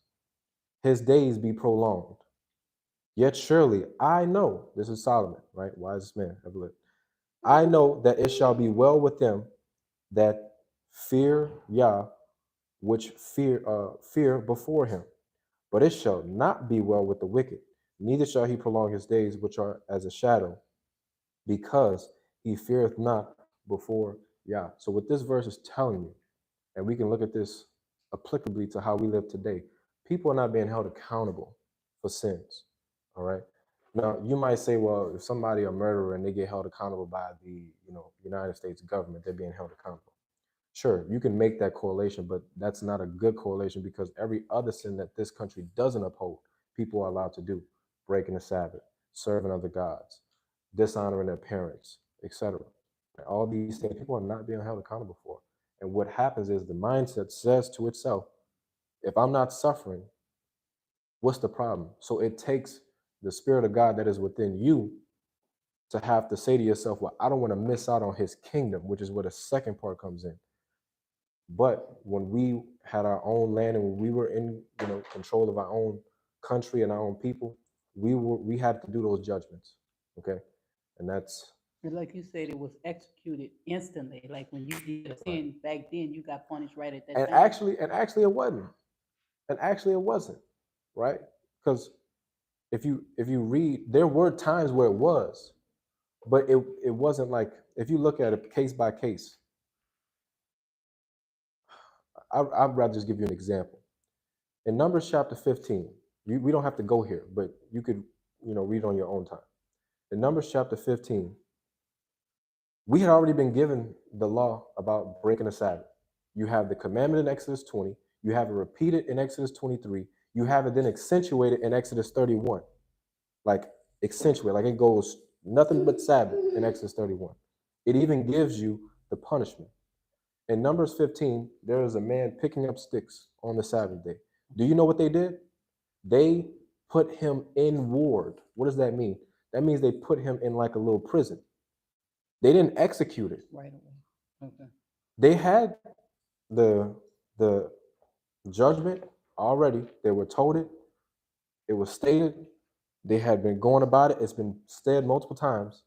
his days be prolonged. Yet surely I know, this is Solomon, right? Wisest man ever lived. I know that it shall be well with them that fear Yah, which fear before him. But it shall not be well with the wicked, neither shall he prolong his days, which are as a shadow, because he feareth not before Yah. So what this verse is telling you, and we can look at this applicably to how we live today, people are not being held accountable for sins. All right. Now you might say, well, if somebody a murderer and they get held accountable by the United States government, they're being held accountable. Sure, you can make that correlation, but that's not a good correlation because every other sin that this country doesn't uphold, people are allowed to do: breaking the Sabbath, serving other gods, dishonoring their parents, etc. All these things people are not being held accountable for. And what happens is the mindset says to itself, if I'm not suffering, what's the problem? So it takes the Spirit of God that is within you to have to say to yourself, well, I don't want to miss out on his kingdom, which is where the second part comes in. But when we had our own land and when we were in control of our own country and our own people, we had to do those judgments. Okay. And that's And like you said, it was executed instantly. Like when you did a sin back then, you got punished right at that and time. actually it wasn't. And actually it wasn't, right? Because if you read, there were times where it was, but it wasn't like, if you look at it case by case. I'd rather just give you an example. In Numbers chapter 15, we don't have to go here, but you could read on your own time. In Numbers chapter 15, we had already been given the law about breaking the Sabbath. You have the commandment in Exodus 20, you have it repeated in Exodus 23, you have it then accentuated in Exodus 31. Like accentuate, like it goes nothing but Sabbath in Exodus 31. It even gives you the punishment. In Numbers 15, there is a man picking up sticks on the Sabbath day. Do you know what they did? They put him in ward. What does that mean? That means they put him in like a little prison. They didn't execute it. Right away. Okay. They had the judgment already. They were told it. It was stated. They had been going about it. It's been said multiple times,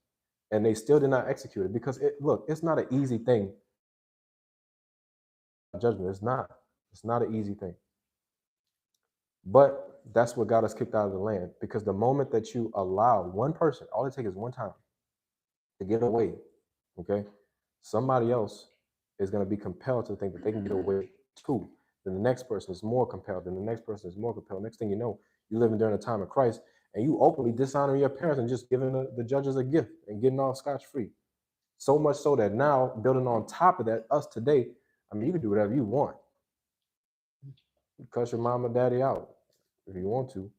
and they still did not execute it because it's not an easy thing. Judgment. It's not. It's not an easy thing. But that's what got us kicked out of the land, because the moment that you allow one person, all it takes is one time to get away, okay, somebody else is going to be compelled to think that they can get away too. Then the next person is more compelled. Then the next person is more compelled. Next thing you know, you're living during the time of Christ and you openly dishonoring your parents and just giving the judges a gift and getting off scotch-free. So much so that now, building on top of that, us today, I mean, you can do whatever you want. You cuss your mom or daddy out if you want to.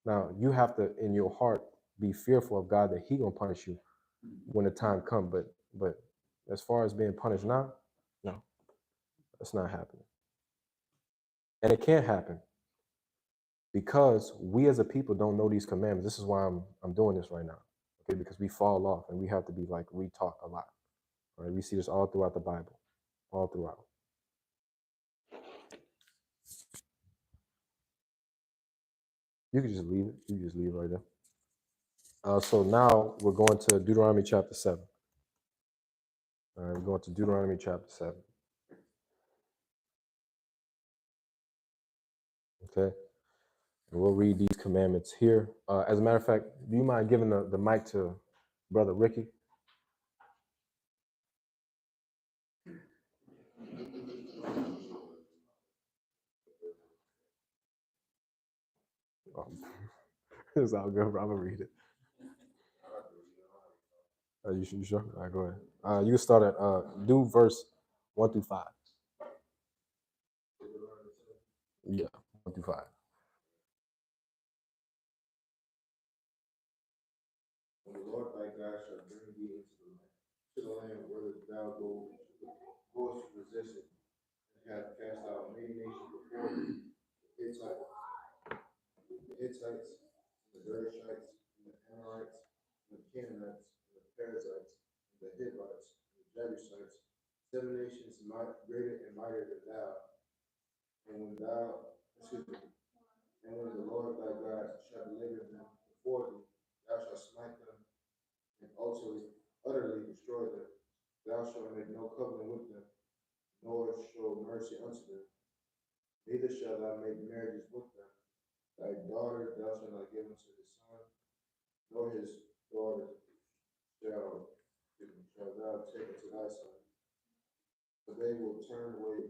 Now, you have to, in your heart, be fearful of God that he going to punish you when the time comes. But as far as being punished now, no, that's not happening. And it can't happen because we as a people don't know these commandments. This is why I'm doing this right now, okay? Because we fall off and we have to be like re-taught a lot. All right, we see this all throughout the Bible, all throughout. You can just leave it. You can just leave it right there. So now we're going to Deuteronomy chapter 7. All right, we're going to Deuteronomy chapter 7. Okay. And we'll read these commandments here. As a matter of fact, do you mind giving the mic to Brother Ricky? It's all good, bro. I'm going to read it. You sure? All right, go ahead. You can start at do verse 1 through 5. Yeah, 1 through 5. When the Lord thy God shall bring thee into the land whether thou goest to possess it, and have cast out many nations before thee, the Hittites, the Gershites, and the Amorites, and the Canaanites, and the Perizzites, and the Hivites, and the Jebusites, 7 nations greater and mightier than thou. And when the Lord thy God shall deliver them before thee, thou shalt smite them and utterly destroy them. Thou shalt make no covenant with them, nor show mercy unto them. Neither shalt thou make marriages with them. Thy daughter thou shalt not give unto his son, nor his daughter shall thou take unto thy son. For they will turn away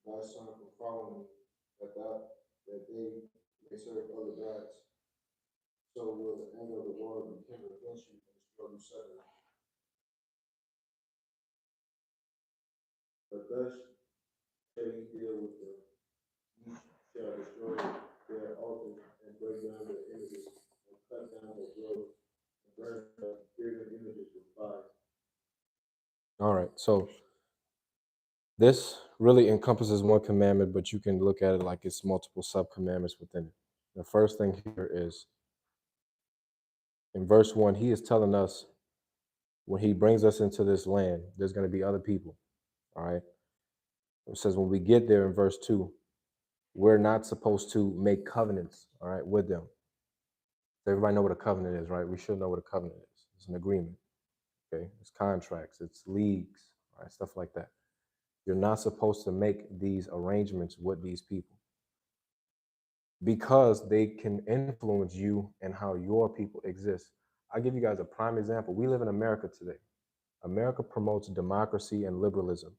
thy son from following me, that they may serve other gods. So will the anger of the Lord be kindled against you and destroy you suddenly. But thus shall ye deal with them. Ye shall destroy their altars and break down their images, and cut down their groves, and burn their graven images with fire. All right. So this really encompasses one commandment, but you can look at it like it's multiple sub commandments within it. The first thing here is in verse 1, he is telling us when he brings us into this land, there's going to be other people. All right. It says when we get there in verse 2, we're not supposed to make covenants, all right, with them. So everybody know what a covenant is, right? We should know what a covenant is. It's an agreement. Okay. It's contracts, it's leagues, all right, stuff like that. You're not supposed to make these arrangements with these people because they can influence you and how your people exist. I'll give you guys a prime example. We live in America today. America promotes democracy and liberalism.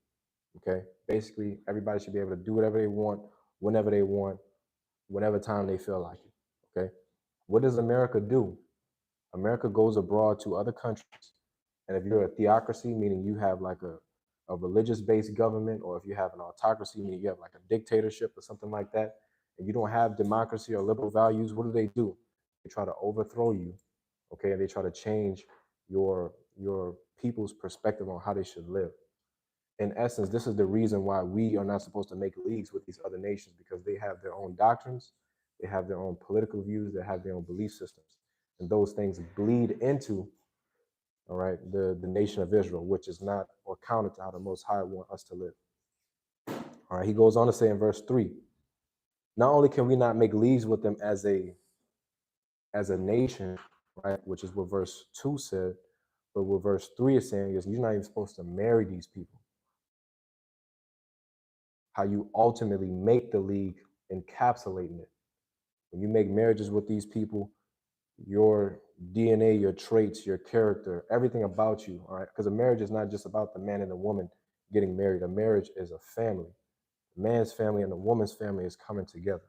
Okay. Basically, everybody should be able to do whatever they want, whenever time they feel like it. Okay. What does America do? America goes abroad to other countries. And if you're a theocracy, meaning you have like a religious based government, or if you have an autocracy, meaning you have like a dictatorship or something like that, and you don't have democracy or liberal values, what do? They try to overthrow you. Okay. And they try to change your people's perspective on how they should live. In essence, this is the reason why we are not supposed to make leagues with these other nations, because they have their own doctrines, they have their own political views, they have their own belief systems. And those things bleed into, all right, the nation of Israel, which is not or counter to how the Most High want us to live. All right, he goes on to say in verse 3, not only can we not make leagues with them as a nation, right, which is what verse 2 said, but what verse 3 is saying is you're not even supposed to marry these people. How you ultimately make the league, encapsulating it. When you make marriages with these people, your DNA, your traits, your character, everything about you, all right? Because a marriage is not just about the man and the woman getting married. A marriage is a family. The man's family and the woman's family is coming together.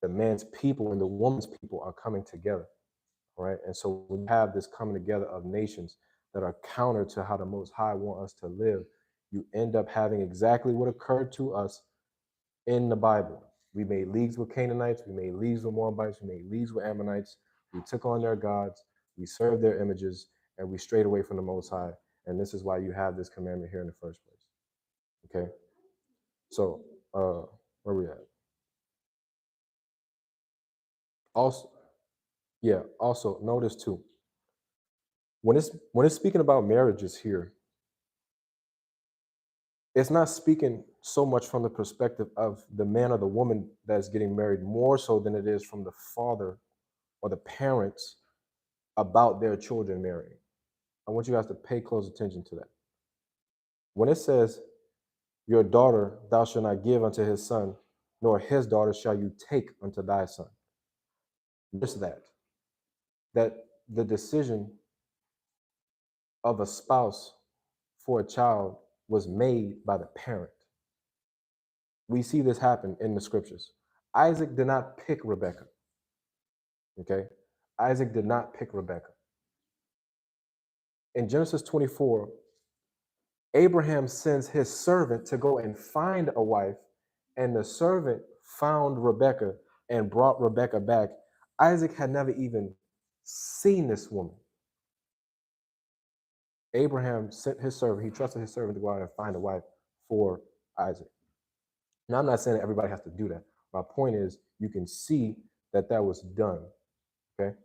The man's people and the woman's people are coming together, all right? And so we have this coming together of nations that are counter to how the Most High want us to live. You end up having exactly what occurred to us in the Bible. We made leagues with Canaanites, we made leagues with Moabites, we made leagues with Ammonites, we took on their gods, we served their images, and we strayed away from the Most High. And this is why you have this commandment here in the first place. Okay? So, where we at? Also notice too, when it's speaking about marriages here, it's not speaking so much from the perspective of the man or the woman that's getting married, more so than it is from the father or the parents about their children marrying. I want you guys to pay close attention to that. When it says, your daughter thou shalt not give unto his son, nor his daughter shall you take unto thy son. Just that the decision of a spouse for a child was made by the parent. We see this happen in the scriptures. Isaac did not pick Rebekah. Okay? Isaac did not pick Rebekah. In Genesis 24, Abraham sends his servant to go and find a wife, and the servant found Rebekah and brought Rebekah back. Isaac had never even seen this woman. Abraham sent his servant, he trusted his servant to go out and find a wife for Isaac. Now, I'm not saying that everybody has to do that. My point is, you can see that that was done, okay?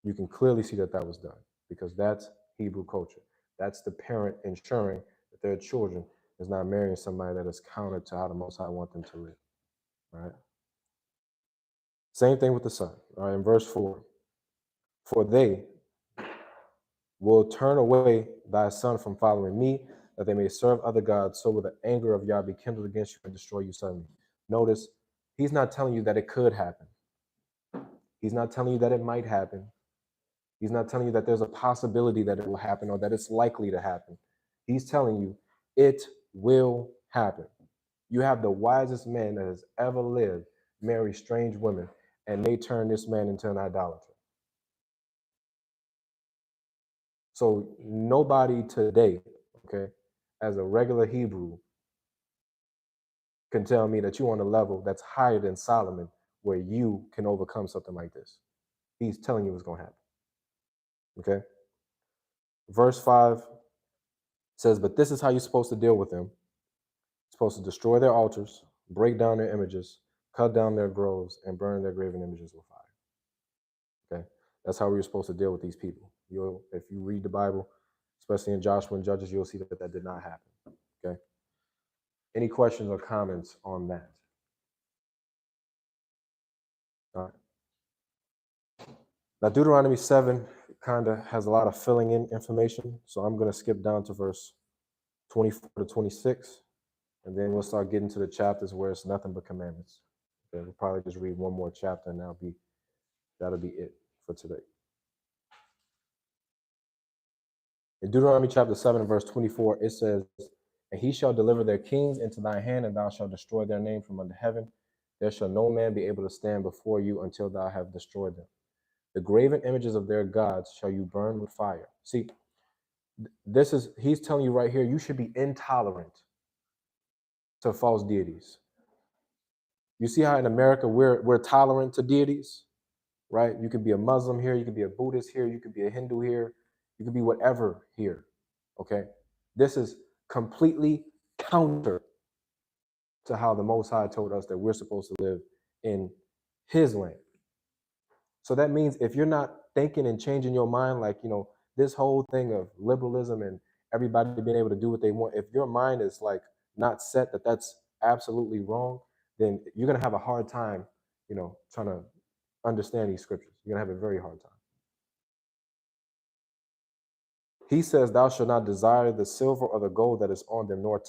You can clearly see that that was done because that's Hebrew culture. That's the parent ensuring that their children is not marrying somebody that is counter to how the Most High want them to live, right? Same thing with the son, all right? In verse 4, for they will turn away thy son from following me, that they may serve other gods, so will the anger of Yah be kindled against you and destroy you suddenly. Notice, he's not telling you that it could happen. He's not telling you that it might happen. He's not telling you that there's a possibility that it will happen or that it's likely to happen. He's telling you it will happen. You have the wisest man that has ever lived marry strange women, and they turn this man into an idolater. So nobody today, okay, as a regular Hebrew, can tell me that you're on a level that's higher than Solomon where you can overcome something like this. He's telling you what's going to happen. Okay? Verse 5 says, but this is how you're supposed to deal with them. You're supposed to destroy their altars, break down their images, cut down their groves, and burn their graven images with fire. Okay? That's how we're supposed to deal with these people. If you read the Bible, especially in Joshua and Judges, you'll see that that did not happen. Okay? Any questions or comments on that? All right. Now, Deuteronomy 7 kind of has a lot of filling in information, so I'm going to skip down to verse 24 to 26, and then we'll start getting to the chapters where it's nothing but commandments. Okay, we'll probably just read one more chapter, and that'll be it for today. In Deuteronomy chapter 7 and verse 24, it says, and he shall deliver their kings into thy hand, and thou shalt destroy their name from under heaven. There shall no man be able to stand before you until thou have destroyed them. The graven images of their gods shall you burn with fire. See, he's telling you right here, you should be intolerant to false deities. You see how in America we're tolerant to deities, right? You could be a Muslim here, you could be a Buddhist here, you could be a Hindu here, you could be whatever here, okay? This is completely counter to how the Most High told us that we're supposed to live in his land. So that means if you're not thinking and changing your mind, like, this whole thing of liberalism and everybody being able to do what they want, if your mind is like not set that that's absolutely wrong, then you're going to have a hard time, trying to understand these scriptures. You're going to have a very hard time. He says, thou shalt not desire the silver or the gold that is on them, nor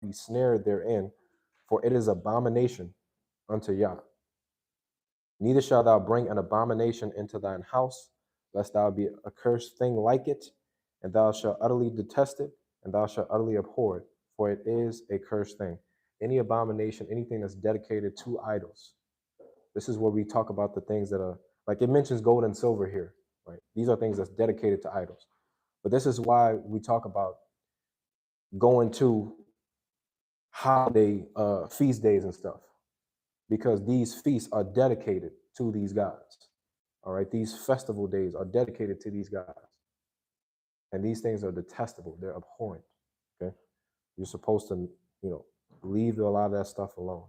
be snared therein, for it is abomination unto Yah. Neither shalt thou bring an abomination into thine house, lest thou be a cursed thing like it, and thou shalt utterly detest it, and thou shalt utterly abhor it, for it is a cursed thing. Any abomination, anything that's dedicated to idols. This is where we talk about the things that are, like it mentions gold and silver here, right? These are things that's dedicated to idols. But this is why we talk about going to holiday feast days and stuff, because these feasts are dedicated to these gods. All right, these festival days are dedicated to these gods. And these things are detestable. They're abhorrent. Okay. You're supposed to, leave a lot of that stuff alone.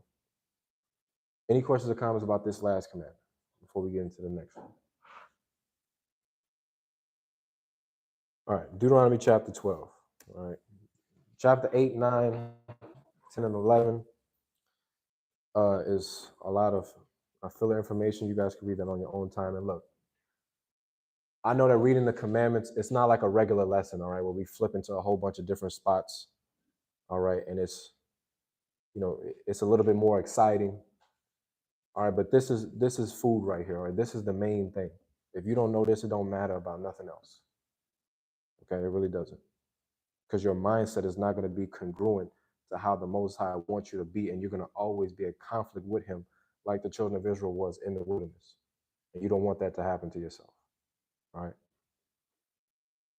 Any questions or comments about this last commandment before we get into the next one? All right, Deuteronomy chapter 12. All right. Chapter 8, 9, 10, and 11 is a lot of I fill the information. You guys can read that on your own time. And look, I know that reading the commandments, it's not like a regular lesson, all right, where we flip into a whole bunch of different spots, all right, and it's, you know, it's a little bit more exciting, all right, but this is food right here, all right? This is the main thing. If you don't know this, it don't matter about nothing else, okay? It really doesn't, because your mindset is not going to be congruent to how the Most High wants you to be, and you're going to always be in conflict with Him, like the children of Israel was in the wilderness, and you don't want that to happen to yourself, all right?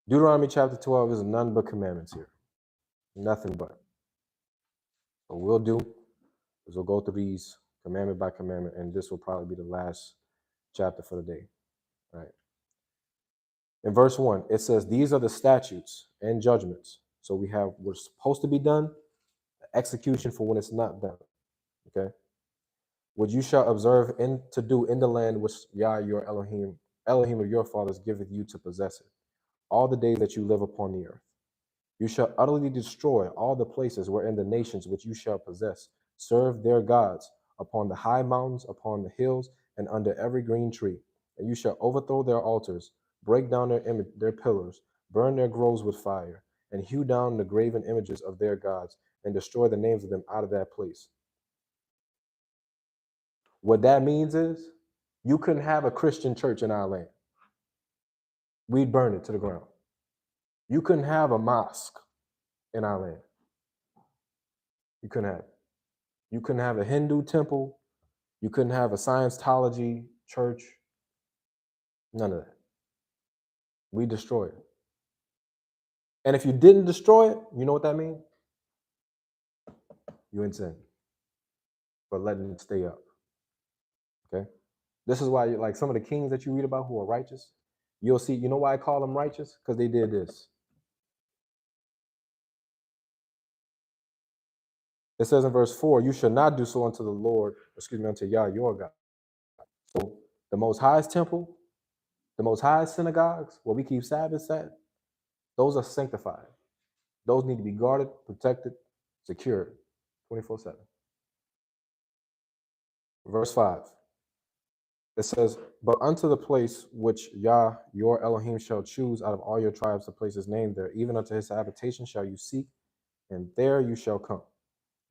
Deuteronomy chapter 12 is none but commandments here. Nothing but. What we'll do is we'll go through these commandment by commandment, and this will probably be the last chapter for the day. All right. In verse 1, it says, these are the statutes and judgments. So we have what's supposed to be done, the execution for when it's not done. Okay. What you shall observe and to do in the land which Yah your Elohim of your fathers giveth you to possess it, all the days that you live upon the earth. You shall utterly destroy all the places wherein the nations which you shall possess serve their gods, upon the high mountains, upon the hills, and under every green tree. And you shall overthrow their altars, break down their pillars, burn their groves with fire, and hew down the graven images of their gods, and destroy the names of them out of that place. What that means is you couldn't have a Christian church in our land. We'd burn it to the ground. You couldn't have a mosque in our land. You couldn't have it. You couldn't have a Hindu temple. You couldn't have a Scientology church. None of that. We destroy it. And if you didn't destroy it, you know what that means? You in sin for letting it stay up. Okay? This is why, like, some of the kings that you read about who are righteous, you'll see, you know why I call them righteous? Because they did this. It says in verse 4, you shall not do so unto the Lord, unto Yah your God. So the Most High's temple, the Most High's synagogues, where we keep Sabbaths at, those are sanctified. Those need to be guarded, protected, secured, 24/7. Verse 5. It says, but unto the place which Yah your Elohim shall choose out of all your tribes to place his name there, even unto his habitation shall you seek, and there you shall come.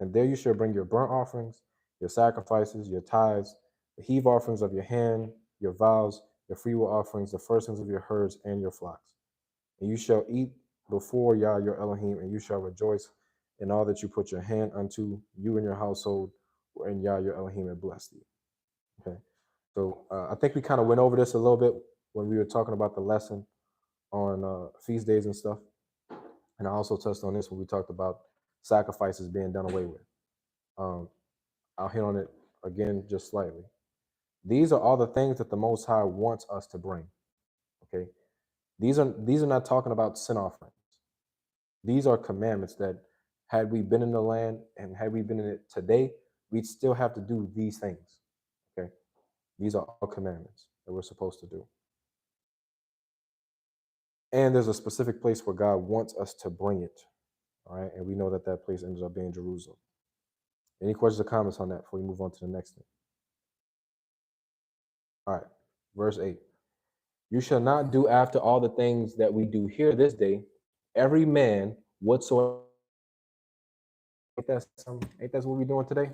And there you shall bring your burnt offerings, your sacrifices, your tithes, the heave offerings of your hand, your vows, your freewill offerings, the firstlings of your herds and your flocks. And you shall eat before Yah your Elohim, and you shall rejoice in all that you put your hand unto, you and your household, wherein Yah your Elohim had blessed you. Okay. So I think we kind of went over this a little bit when we were talking about the lesson on feast days and stuff. And I also touched on this when we talked about sacrifices being done away with. I'll hit on it again just slightly. These are all the things that the Most High wants us to bring. Okay. These are not talking about sin offerings. These are commandments that, had we been in the land and had we been in it today, we'd still have to do these things. Okay. These are all commandments that we're supposed to do. And there's a specific place where God wants us to bring it. All right. And we know that that place ends up being Jerusalem. Any questions or comments on that before we move on to the next thing? All right. Verse 8. You shall not do after all the things that we do here this day, every man whatsoever. Ain't that what we're doing today?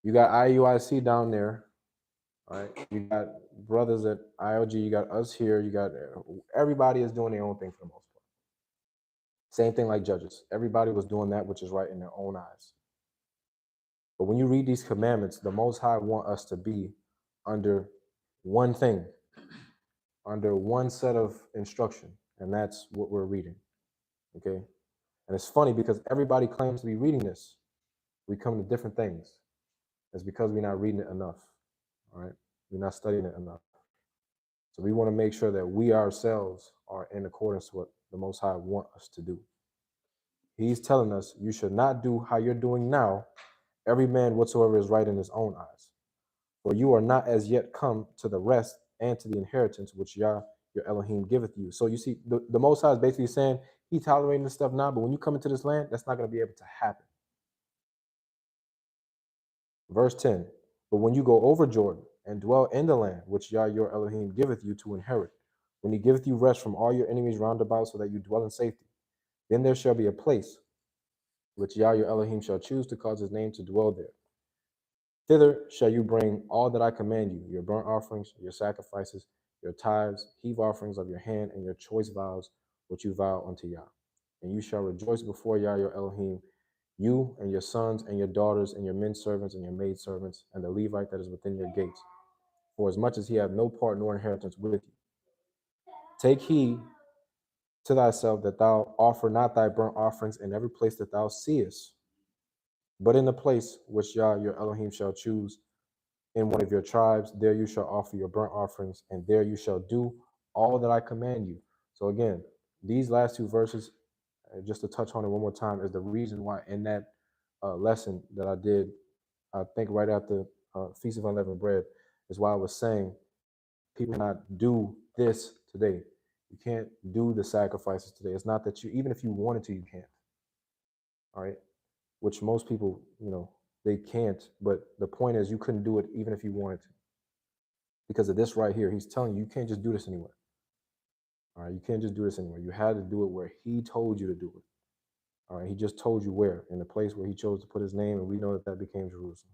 You got IUIC down there. All right. You got brothers at IOG. You got us here. You got everybody is doing their own thing for the most part. Same thing like judges. Everybody was doing that which is right in their own eyes. But when you read these commandments, the Most High want us to be under one thing, under one set of instruction, and that's what we're reading. Okay. And it's funny because everybody claims to be reading this. We come to different things. It's because we're not reading it enough. All right. We're not studying it enough. So we want to make sure that we ourselves are in accordance with what the Most High want us to do. He's telling us you should not do how you're doing now, every man whatsoever is right in his own eyes. For you are not as yet come to the rest and to the inheritance which Yah your Elohim giveth you. So you see, the Most High is basically saying he's tolerating this stuff now, but when you come into this land, that's not going to be able to happen. Verse 10. But when you go over Jordan and dwell in the land which Yah your Elohim giveth you to inherit, when he giveth you rest from all your enemies round about, so that you dwell in safety, then there shall be a place which Yah your Elohim shall choose to cause his name to dwell there. Thither shall you bring all that I command you, your burnt offerings, your sacrifices, your tithes, heave offerings of your hand, and your choice vows, which you vow unto Yah. And you shall rejoice before Yah your Elohim, you and your sons and your daughters and your men servants and your maid servants, and the Levite that is within your gates, for as much as he hath no part nor inheritance with you. Take heed to thyself that thou offer not thy burnt offerings in every place that thou seest, but in the place which Yah your Elohim shall choose in one of your tribes, there you shall offer your burnt offerings, and there you shall do all that I command you. So again, these last two verses, just to touch on it one more time, is the reason why in that lesson that I did, I think right after Feast of Unleavened Bread, is why I was saying people cannot do this today. You can't do the sacrifices today. It's not that you, even if you wanted to, you can't. All right. Which most people, they can't. But the point is, you couldn't do it even if you wanted to. Because of this right here, he's telling you, you can't just do this anywhere. All right. You can't just do this anywhere. You had to do it where he told you to do it. All right. He just told you where, in the place where he chose to put his name. And we know that that became Jerusalem.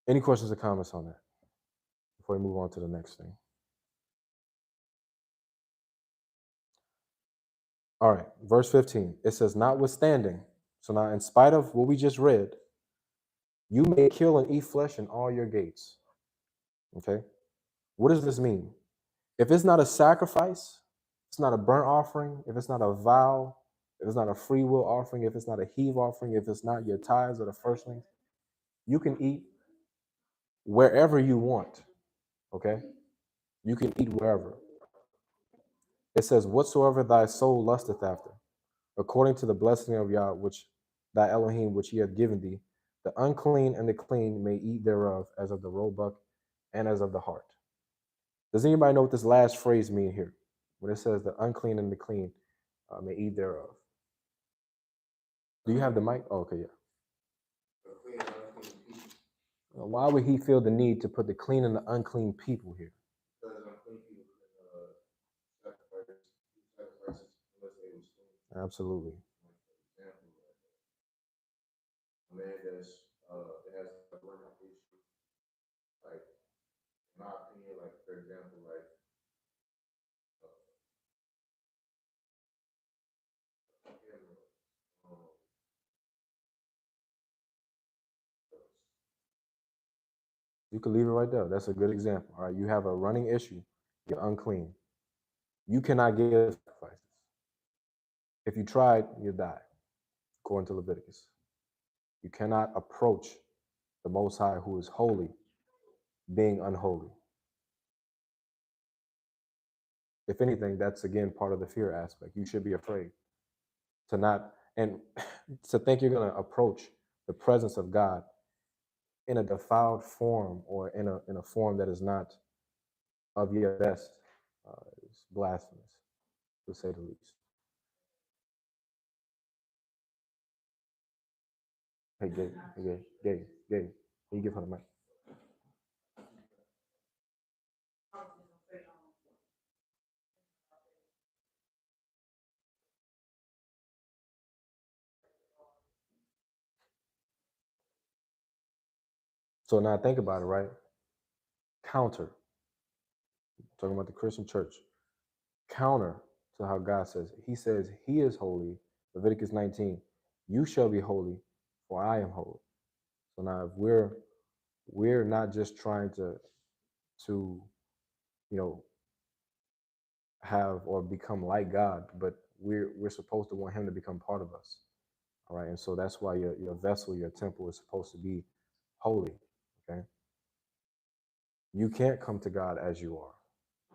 Any questions or comments on that before we move on to the next thing? All right, verse 15, it says, notwithstanding, so now in spite of what we just read, you may kill and eat flesh in all your gates. Okay, what does this mean? If it's not a sacrifice, it's not a burnt offering, if it's not a vow, if it's not a free will offering, if it's not a heave offering, if it's not your tithes or the firstlings, you can eat wherever you want. Okay, you can eat wherever. It says, whatsoever thy soul lusteth after, according to the blessing of Yah, which thy Elohim, which he hath given thee, the unclean and the clean may eat thereof, as of the roebuck and as of the hart. Does anybody know what this last phrase mean here? When it says the unclean and the clean may eat thereof. Do you have the mic? Oh, okay, yeah. Why would he feel the need to put the clean and the unclean people here? Absolutely. A man that has a burning issue, like in my opinion, like for example, like You can leave it right there. That's a good example. All right, you have a running issue. You're unclean. You cannot give sacrifices. If you tried, you'd die, according to Leviticus. You cannot approach the Most High, who is holy, being unholy. If anything, that's again part of the fear aspect. You should be afraid to not, and to think you're going to approach the presence of God in a defiled form or in a form that is not of your best is blasphemous, to say the least. Hey, Gabe, can you give her the mic? So now think about it, right? Counter, talking about the Christian church, counter to how God says it. He says he is holy, Leviticus 19, you shall be holy, for I am holy. So now if we're not just trying to have or become like God, but we're supposed to want him to become part of us. All right. And so that's why your vessel, your temple is supposed to be holy. Okay. You can't come to God as you are.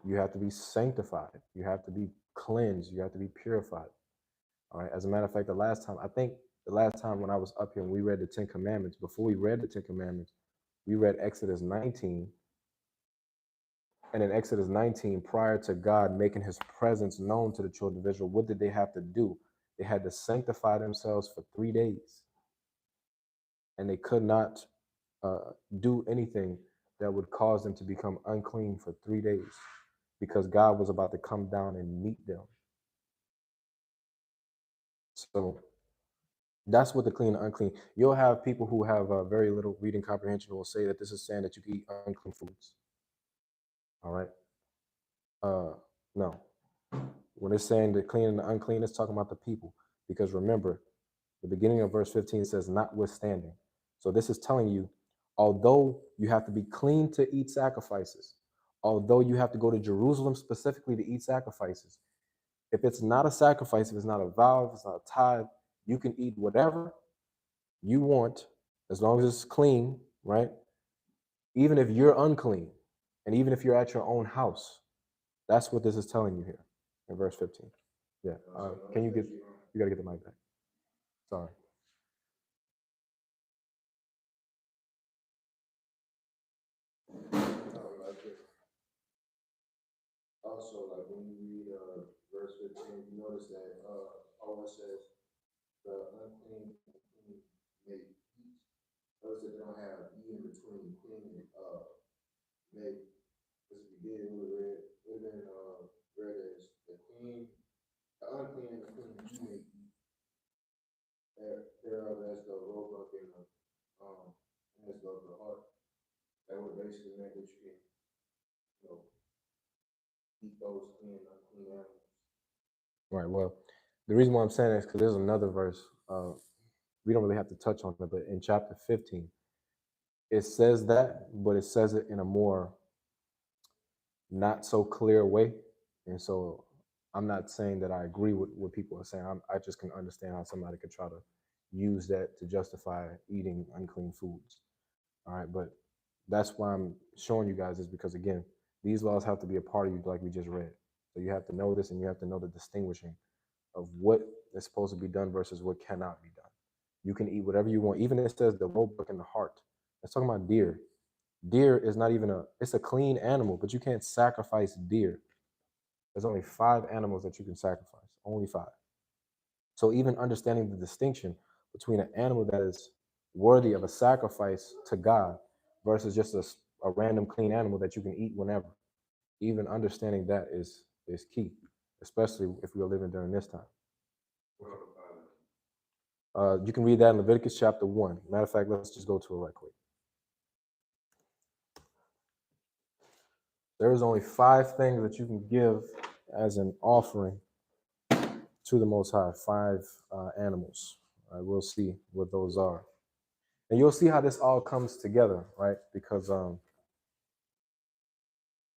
You have to be sanctified. You have to be cleansed. You have to be purified. All right. As a matter of fact, the last time when I was up here and we read the 10 Commandments, before we read the 10 Commandments, we read Exodus 19. And in Exodus 19, prior to God making his presence known to the children of Israel, what did they have to do? They had to sanctify themselves for 3 days. And they could not do anything that would cause them to become unclean for 3 days, because God was about to come down and meet them. So that's what the clean and unclean. You'll have people who have very little reading comprehension who will say that this is saying that you can eat unclean foods. All right. No. When it's saying the clean and the unclean, it's talking about the people. Because remember, the beginning of verse 15 says, notwithstanding. So this is telling you, although you have to be clean to eat sacrifices, although you have to go to Jerusalem specifically to eat sacrifices, if it's not a sacrifice, if it's not a vow, if it's not a tithe, you can eat whatever you want as long as it's clean, right? Even if you're unclean and even if you're at your own house. That's what this is telling you here in verse 15. Yeah. Can you got to get the mic back. Sorry. Also, like when you read verse 15, you notice that Paul says the unclean may eat. Notice that they don't have E in between clean and may. Because if you did, it would have been read as the clean, the unclean and the clean you may eat. Thereof as the roebuck and as the heart. That would basically make that you can, eat those clean and unclean animals. Right. Well, the reason why I'm saying that is because there's another verse. We don't really have to touch on it, but in chapter 15, it says that, but it says it in a more not so clear way. And so I'm not saying that I agree with what people are saying. I just can understand how somebody could try to use that to justify eating unclean foods. All right. But that's why I'm showing you guys is because, again, these laws have to be a part of you, like we just read. So you have to know this and you have to know the distinguishing of what is supposed to be done versus what cannot be done. You can eat whatever you want. Even it says the roebuck and the hart. It's talking about deer. Deer is not even it's a clean animal, but you can't sacrifice deer. There's only 5 animals that you can sacrifice, only 5. So even understanding the distinction between an animal that is worthy of a sacrifice to God versus just a random clean animal that you can eat whenever, even understanding that is key, especially if we are living during this time. You can read that in Leviticus chapter 1. Matter of fact, let's just go to it right quick. There is only 5 things that you can give as an offering to the Most High, 5 animals. We'll see what those are. And you'll see how this all comes together, right? Because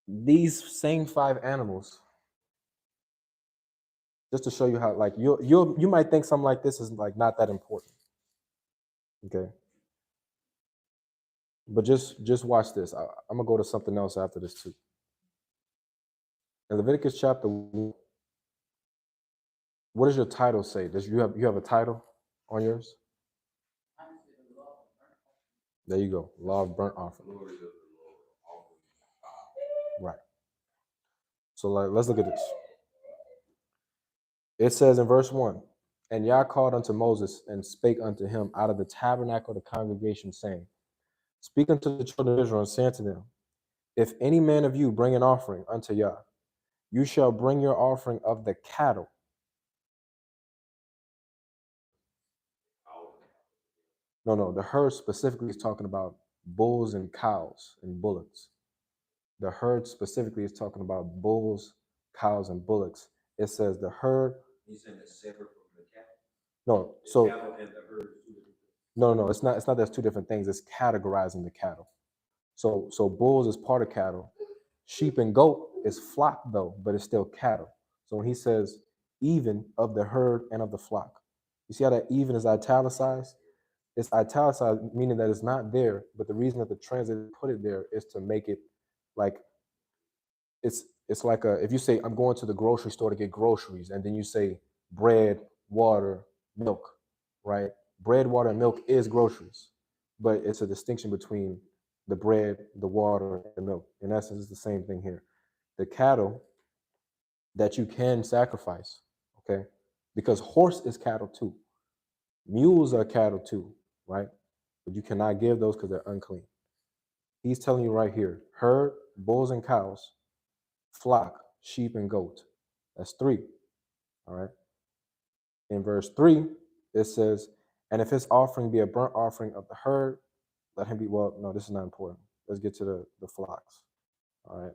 these same 5 animals, just to show you how, like, you might think something like this is like not that important. Okay. But just watch this. I'm gonna go to something else after this too. In Leviticus chapter 1, what does your title say? Does you have a title on yours? There you go. Law of burnt offering. Right. So let's look at this. It says in verse 1, and Yah called unto Moses and spake unto him out of the tabernacle of the congregation, saying, speak unto the children of Israel and say unto them, if any man of you bring an offering unto Yah, you shall bring your offering of the cattle. No, the herd specifically is talking about bulls and cows and bullocks. The herd specifically is talking about bulls, cows, and bullocks. It says the herd. You saying it's separate from the cattle? No, The so cattle and the herd is 2 different things. no, it's not. It's not. There's 2 different things. It's categorizing the cattle. So bulls is part of cattle. Sheep and goat is flock though, but it's still cattle. So when he says even of the herd and of the flock, you see how that even is italicized? It's italicized, meaning that it's not there, but the reason that the translator put it there is to make it like it's like if you say I'm going to the grocery store to get groceries, and then you say bread, water, milk, right? Bread, water, and milk is groceries, but it's a distinction between the bread, the water, and the milk. In essence, it's the same thing here. The cattle that you can sacrifice, okay? Because horse is cattle too. Mules are cattle too, right? but you cannot give those because they're unclean. He's telling you right here, herd, bulls and cows, flock, sheep and goat. That's 3. All right. In verse 3, it says, and if his offering be a burnt offering of the herd, let him be, well, no, this is not important. Let's get to the flocks. All right.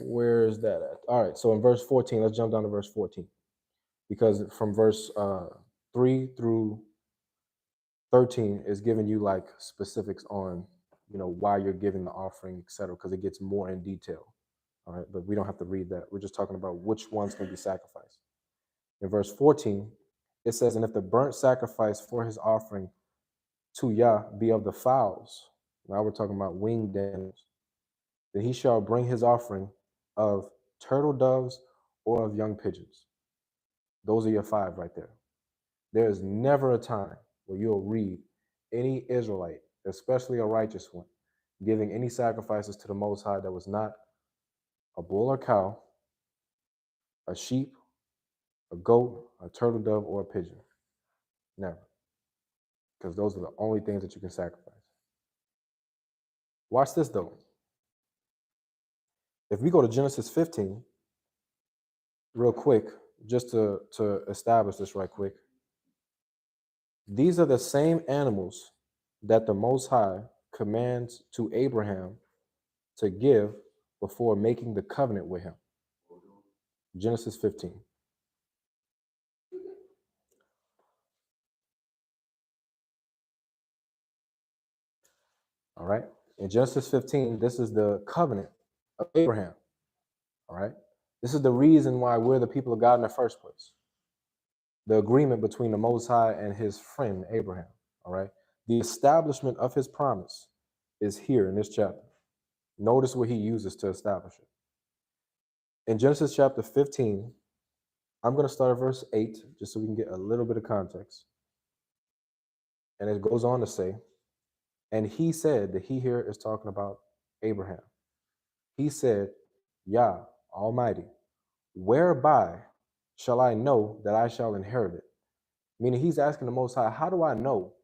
Where is that at? All right. So in verse 14, let's jump down to verse 14. Because from verse 3 through 13 is giving you like specifics on, why you're giving the offering, etc., because it gets more in detail. All right. But we don't have to read that. We're just talking about which ones can be sacrificed. In verse 14, it says, and if the burnt sacrifice for his offering to Yah be of the fowls, now we're talking about winged animals, then he shall bring his offering of turtle doves or of young pigeons. Those are your 5 right there. There is never a time where you'll read any Israelite, especially a righteous one, giving any sacrifices to the Most High that was not a bull or cow, a sheep, a goat, a turtle dove, or a pigeon. Never. Because those are the only things that you can sacrifice. Watch this though. If we go to Genesis 15, real quick, just to establish this right quick, these are the same animals that the Most High commands to Abraham to give before making the covenant with him. Genesis 15. All right. In Genesis 15, this is the covenant of Abraham. All right. This is the reason why we're the people of God in the first place. The agreement between the Most High and his friend Abraham. All right. The establishment of his promise is here in this chapter. Notice what he uses to establish it. In Genesis chapter 15, I'm going to start at verse 8, just so we can get a little bit of context. And it goes on to say, and he said, that he here is talking about Abraham. He said, Yah, Almighty, whereby shall I know that I shall inherit it? Meaning he's asking the Most High, how do I know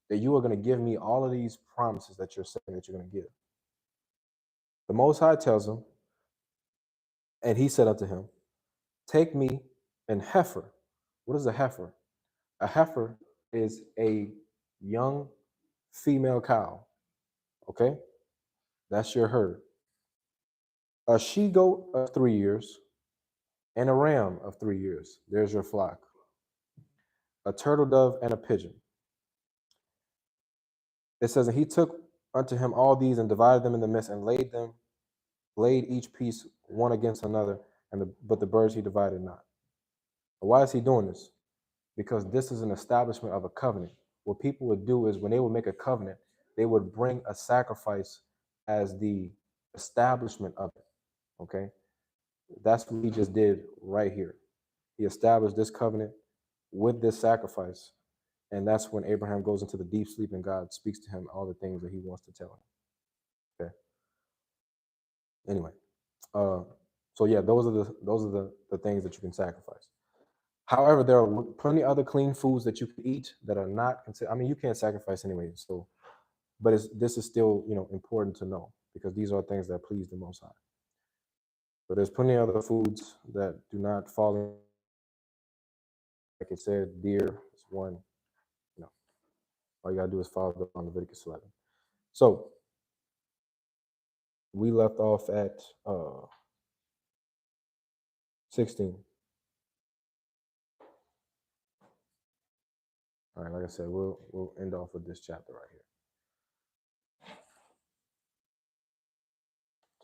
that you are going to give me all of these promises that you're saying that you're going to give? The Most High tells him, and he said unto him, take me an heifer. What is a heifer? A heifer is a young female cow. Okay? That's your herd. A she-goat of 3 years and a ram of 3 years. There's your flock. A turtle dove and a pigeon. It says, and he took unto him all these and divided them in the midst and laid each piece one against another, but the birds he divided not. But why is he doing this? Because this is an establishment of a covenant. What people would do is when they would make a covenant, they would bring a sacrifice as the establishment of it. Okay? That's what he just did right here. He established this covenant with this sacrifice. And that's when Abraham goes into the deep sleep and God speaks to him all the things that he wants to tell him. Okay. Anyway, so yeah, those are the things that you can sacrifice. However, there are plenty other clean foods that you can eat that are not considered. I mean, you can't sacrifice anyway. So, but this is still important to know because these are things that please the Most High. But there's plenty of other foods that do not fall in. Like it said, deer is one. All you gotta do is follow up on Leviticus 11. So we left off at 16. All right, like I said, we'll end off with this chapter right here.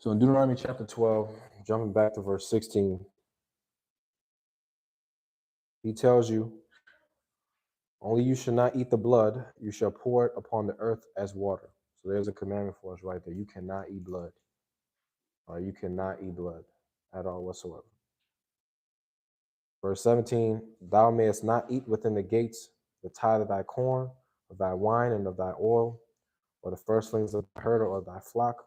So in Deuteronomy chapter 12, jumping back to verse 16, he tells you, only you shall not eat the blood, you shall pour it upon the earth as water. So there's a commandment for us right there. You cannot eat blood. All right, you cannot eat blood at all whatsoever. Verse 17, thou mayest not eat within the gates the tithe of thy corn, of thy wine, and of thy oil, or the firstlings of thy herd or thy flock,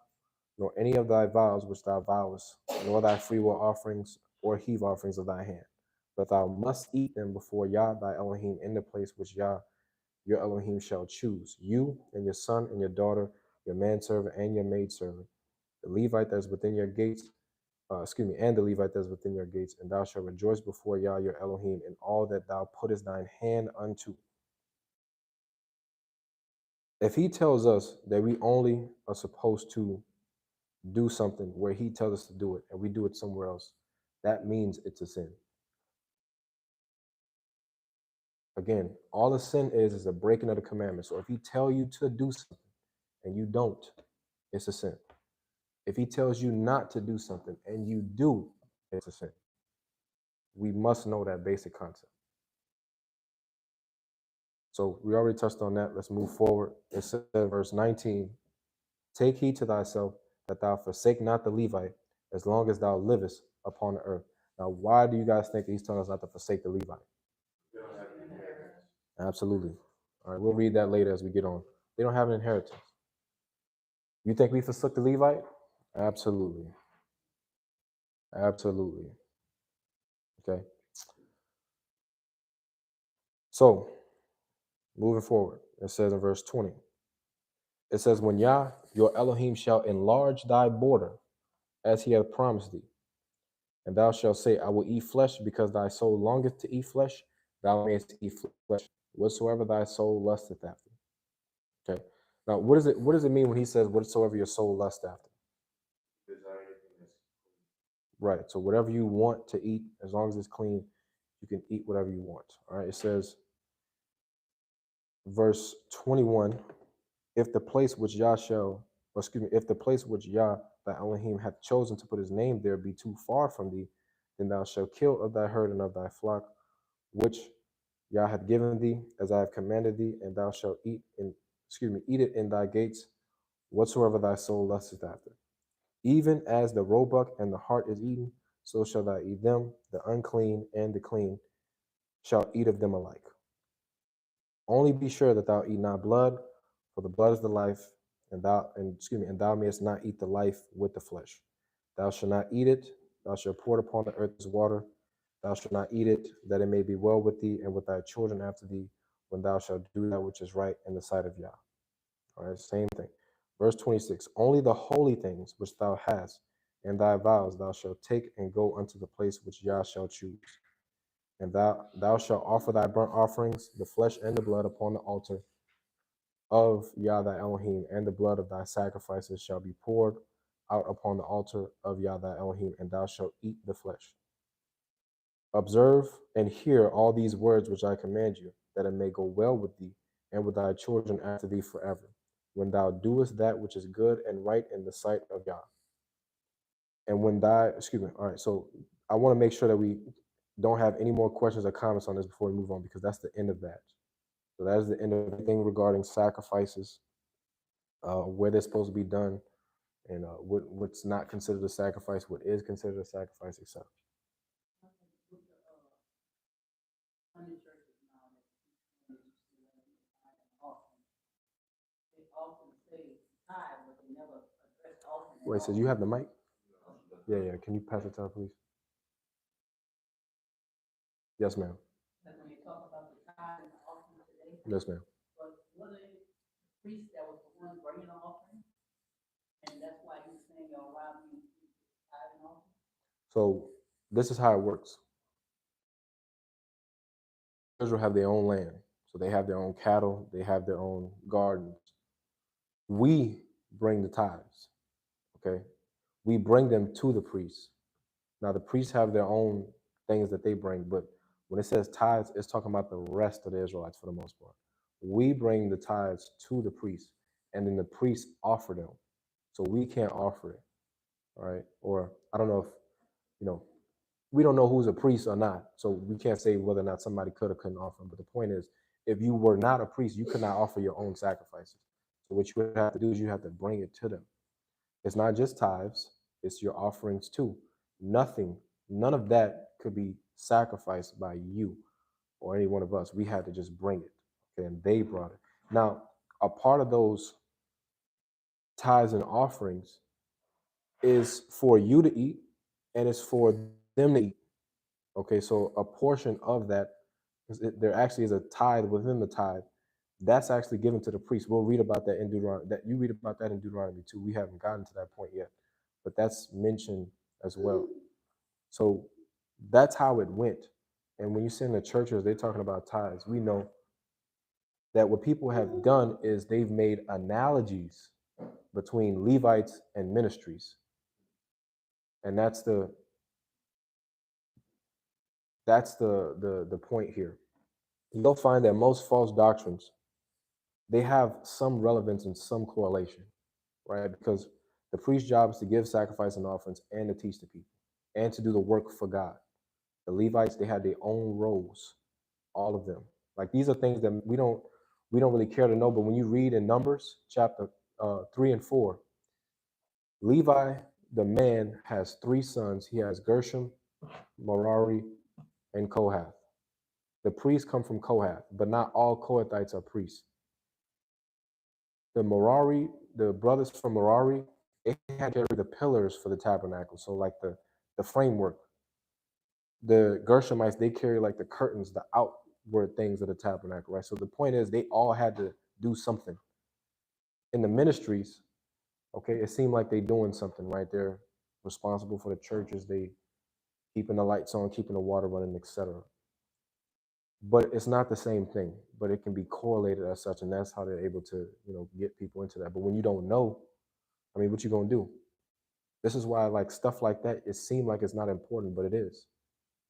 nor any of thy vows which thou vowest, nor thy freewill offerings or heave offerings of thy hand. But thou must eat them before Yah thy Elohim in the place which Yah your Elohim shall choose, you and your son and your daughter, your manservant and your maidservant, the Levite that is within your gates, and the Levite that is within your gates, and thou shalt rejoice before Yah your Elohim in all that thou puttest thine hand unto. If he tells us that we only are supposed to do something where he tells us to do it and we do it somewhere else, that means it's a sin. Again, all a sin is a breaking of the commandment. So if he tell you to do something and you don't, it's a sin. If he tells you not to do something and you do, it's a sin. We must know that basic concept. So we already touched on that. Let's move forward. It says, verse 19, take heed to thyself that thou forsake not the Levite as long as thou livest upon the earth. Now, why do you guys think he's telling us not to forsake the Levite? Absolutely. All right, we'll read that later as we get on. They don't have an inheritance. You think we forsook the Levite? Absolutely. Absolutely. Okay. So, moving forward, it says in verse 20, it says, when Yah, your Elohim, shall enlarge thy border as he hath promised thee, and thou shalt say, I will eat flesh because thy soul longeth to eat flesh, thou mayest eat flesh, whatsoever thy soul lusteth after. Okay. Now, what does it mean when he says, whatsoever your soul lusts after? Right. So whatever you want to eat, as long as it's clean, you can eat whatever you want. All right. It says, verse 21, if the place which Yah if the place which Yah thy Elohim hath chosen to put his name there be too far from thee, then thou shalt kill of thy herd and of thy flock, which Yah hath given thee, as I have commanded thee, and thou shalt eat it in thy gates, whatsoever thy soul lusteth after. Even as the roebuck and the hart is eaten, so shall thou eat them, the unclean and the clean shall eat of them alike. Only be sure that thou eat not blood, for the blood is the life, and thou mayest not eat the life with the flesh. Thou shalt not eat it, thou shalt pour it upon the earth as water. Thou shalt not eat it, that it may be well with thee and with thy children after thee, when thou shalt do that which is right in the sight of Yah. All right, same thing. Verse 26, only the holy things which thou hast and thy vows thou shalt take and go unto the place which Yah shall choose. And thou shalt offer thy burnt offerings, the flesh and the blood upon the altar of Yah thy Elohim, and the blood of thy sacrifices shall be poured out upon the altar of Yah thy Elohim, and thou shalt eat the flesh. Observe and hear all these words which I command you, that it may go well with thee and with thy children after thee forever, when thou doest that which is good and right in the sight of Yah. And when all right, so I want to make sure that we don't have any more questions or comments on this before we move on, because that's the end of that. So that is the end of everything regarding sacrifices, where they're supposed to be done, and what's not considered a sacrifice, what is considered a sacrifice, etc. Wait, so you have the mic? Yeah. Can you pass it to her, please? Yes, ma'am. Yes, ma'am. So this is how it works. Israel have their own land, so they have their own cattle, they have their own gardens. We bring the tithes, okay? We bring them to the priests. Now the priests have their own things that they bring, but when it says tithes, it's talking about the rest of the Israelites for the most part. We bring the tithes to the priests, and then the priests offer them. So we can't offer it, all right? Or I don't know if, we don't know who's a priest or not, so we can't say whether or not somebody could or couldn't offer. But the point is, if you were not a priest, you could not offer your own sacrifices. So what you would have to do is you have to bring it to them. It's not just tithes, it's your offerings too. None of that could be sacrificed by you or any one of us. We had to just bring it, okay? And they brought it. Now, a part of those tithes and offerings is for you to eat, and it's for them to eat. Okay, so a portion of that, there actually is a tithe within the tithe that's actually given to the priest. We'll read about that in Deuteronomy. That you read about that in Deuteronomy too. We haven't gotten to that point yet, but that's mentioned as well. So that's how it went. And when you see in the churches, they're talking about tithes. We know that what people have done is they've made analogies between Levites and ministries, and that's the point here. You'll find that most false doctrines, they have some relevance and some correlation, right? Because the priest's job is to give sacrifice and offerings and to teach the people and to do the work for God. The Levites, they had their own roles, all of them. Like these are things that we don't really care to know. But when you read in Numbers chapter 3 and 4, Levi, the man, has three sons. He has Gershom, Merari, and Kohath. The priests come from Kohath, but not all Kohathites are priests. The Merari, the brothers from Merari, they had to carry the pillars for the tabernacle. So like the framework. The Gershomites, they carry like the curtains, the outward things of the tabernacle, right? So the point is they all had to do something. In the ministries, okay, it seemed like they doing something, right? They're responsible for the churches, they keeping the lights on, keeping the water running, etc. But it's not the same thing, but it can be correlated as such, and that's how they're able to, get people into that. But when you don't know, I mean, what you gonna do? This is why like stuff like that, it seemed like it's not important, but it is.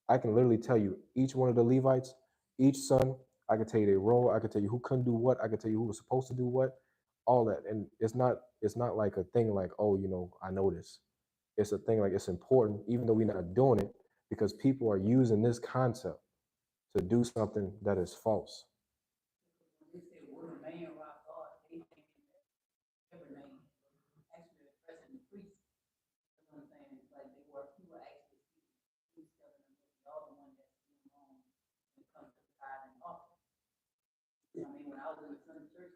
I can literally tell you each one of the Levites, each son, I can tell you their role, I can tell you who couldn't do what, I can tell you who was supposed to do what, all that. And it's not like a thing like, oh, I know this. It's a thing like it's important, even though we're not doing it, because people are using this concept to do something that is false. When they say we're a man rock God, they think that every man actually expressing the priest. You know what I'm saying? Like they were people actually speaking, telling them that y'all the one that's doing wrong when it comes to tithing and offering. I mean, when I was in the Sunday church,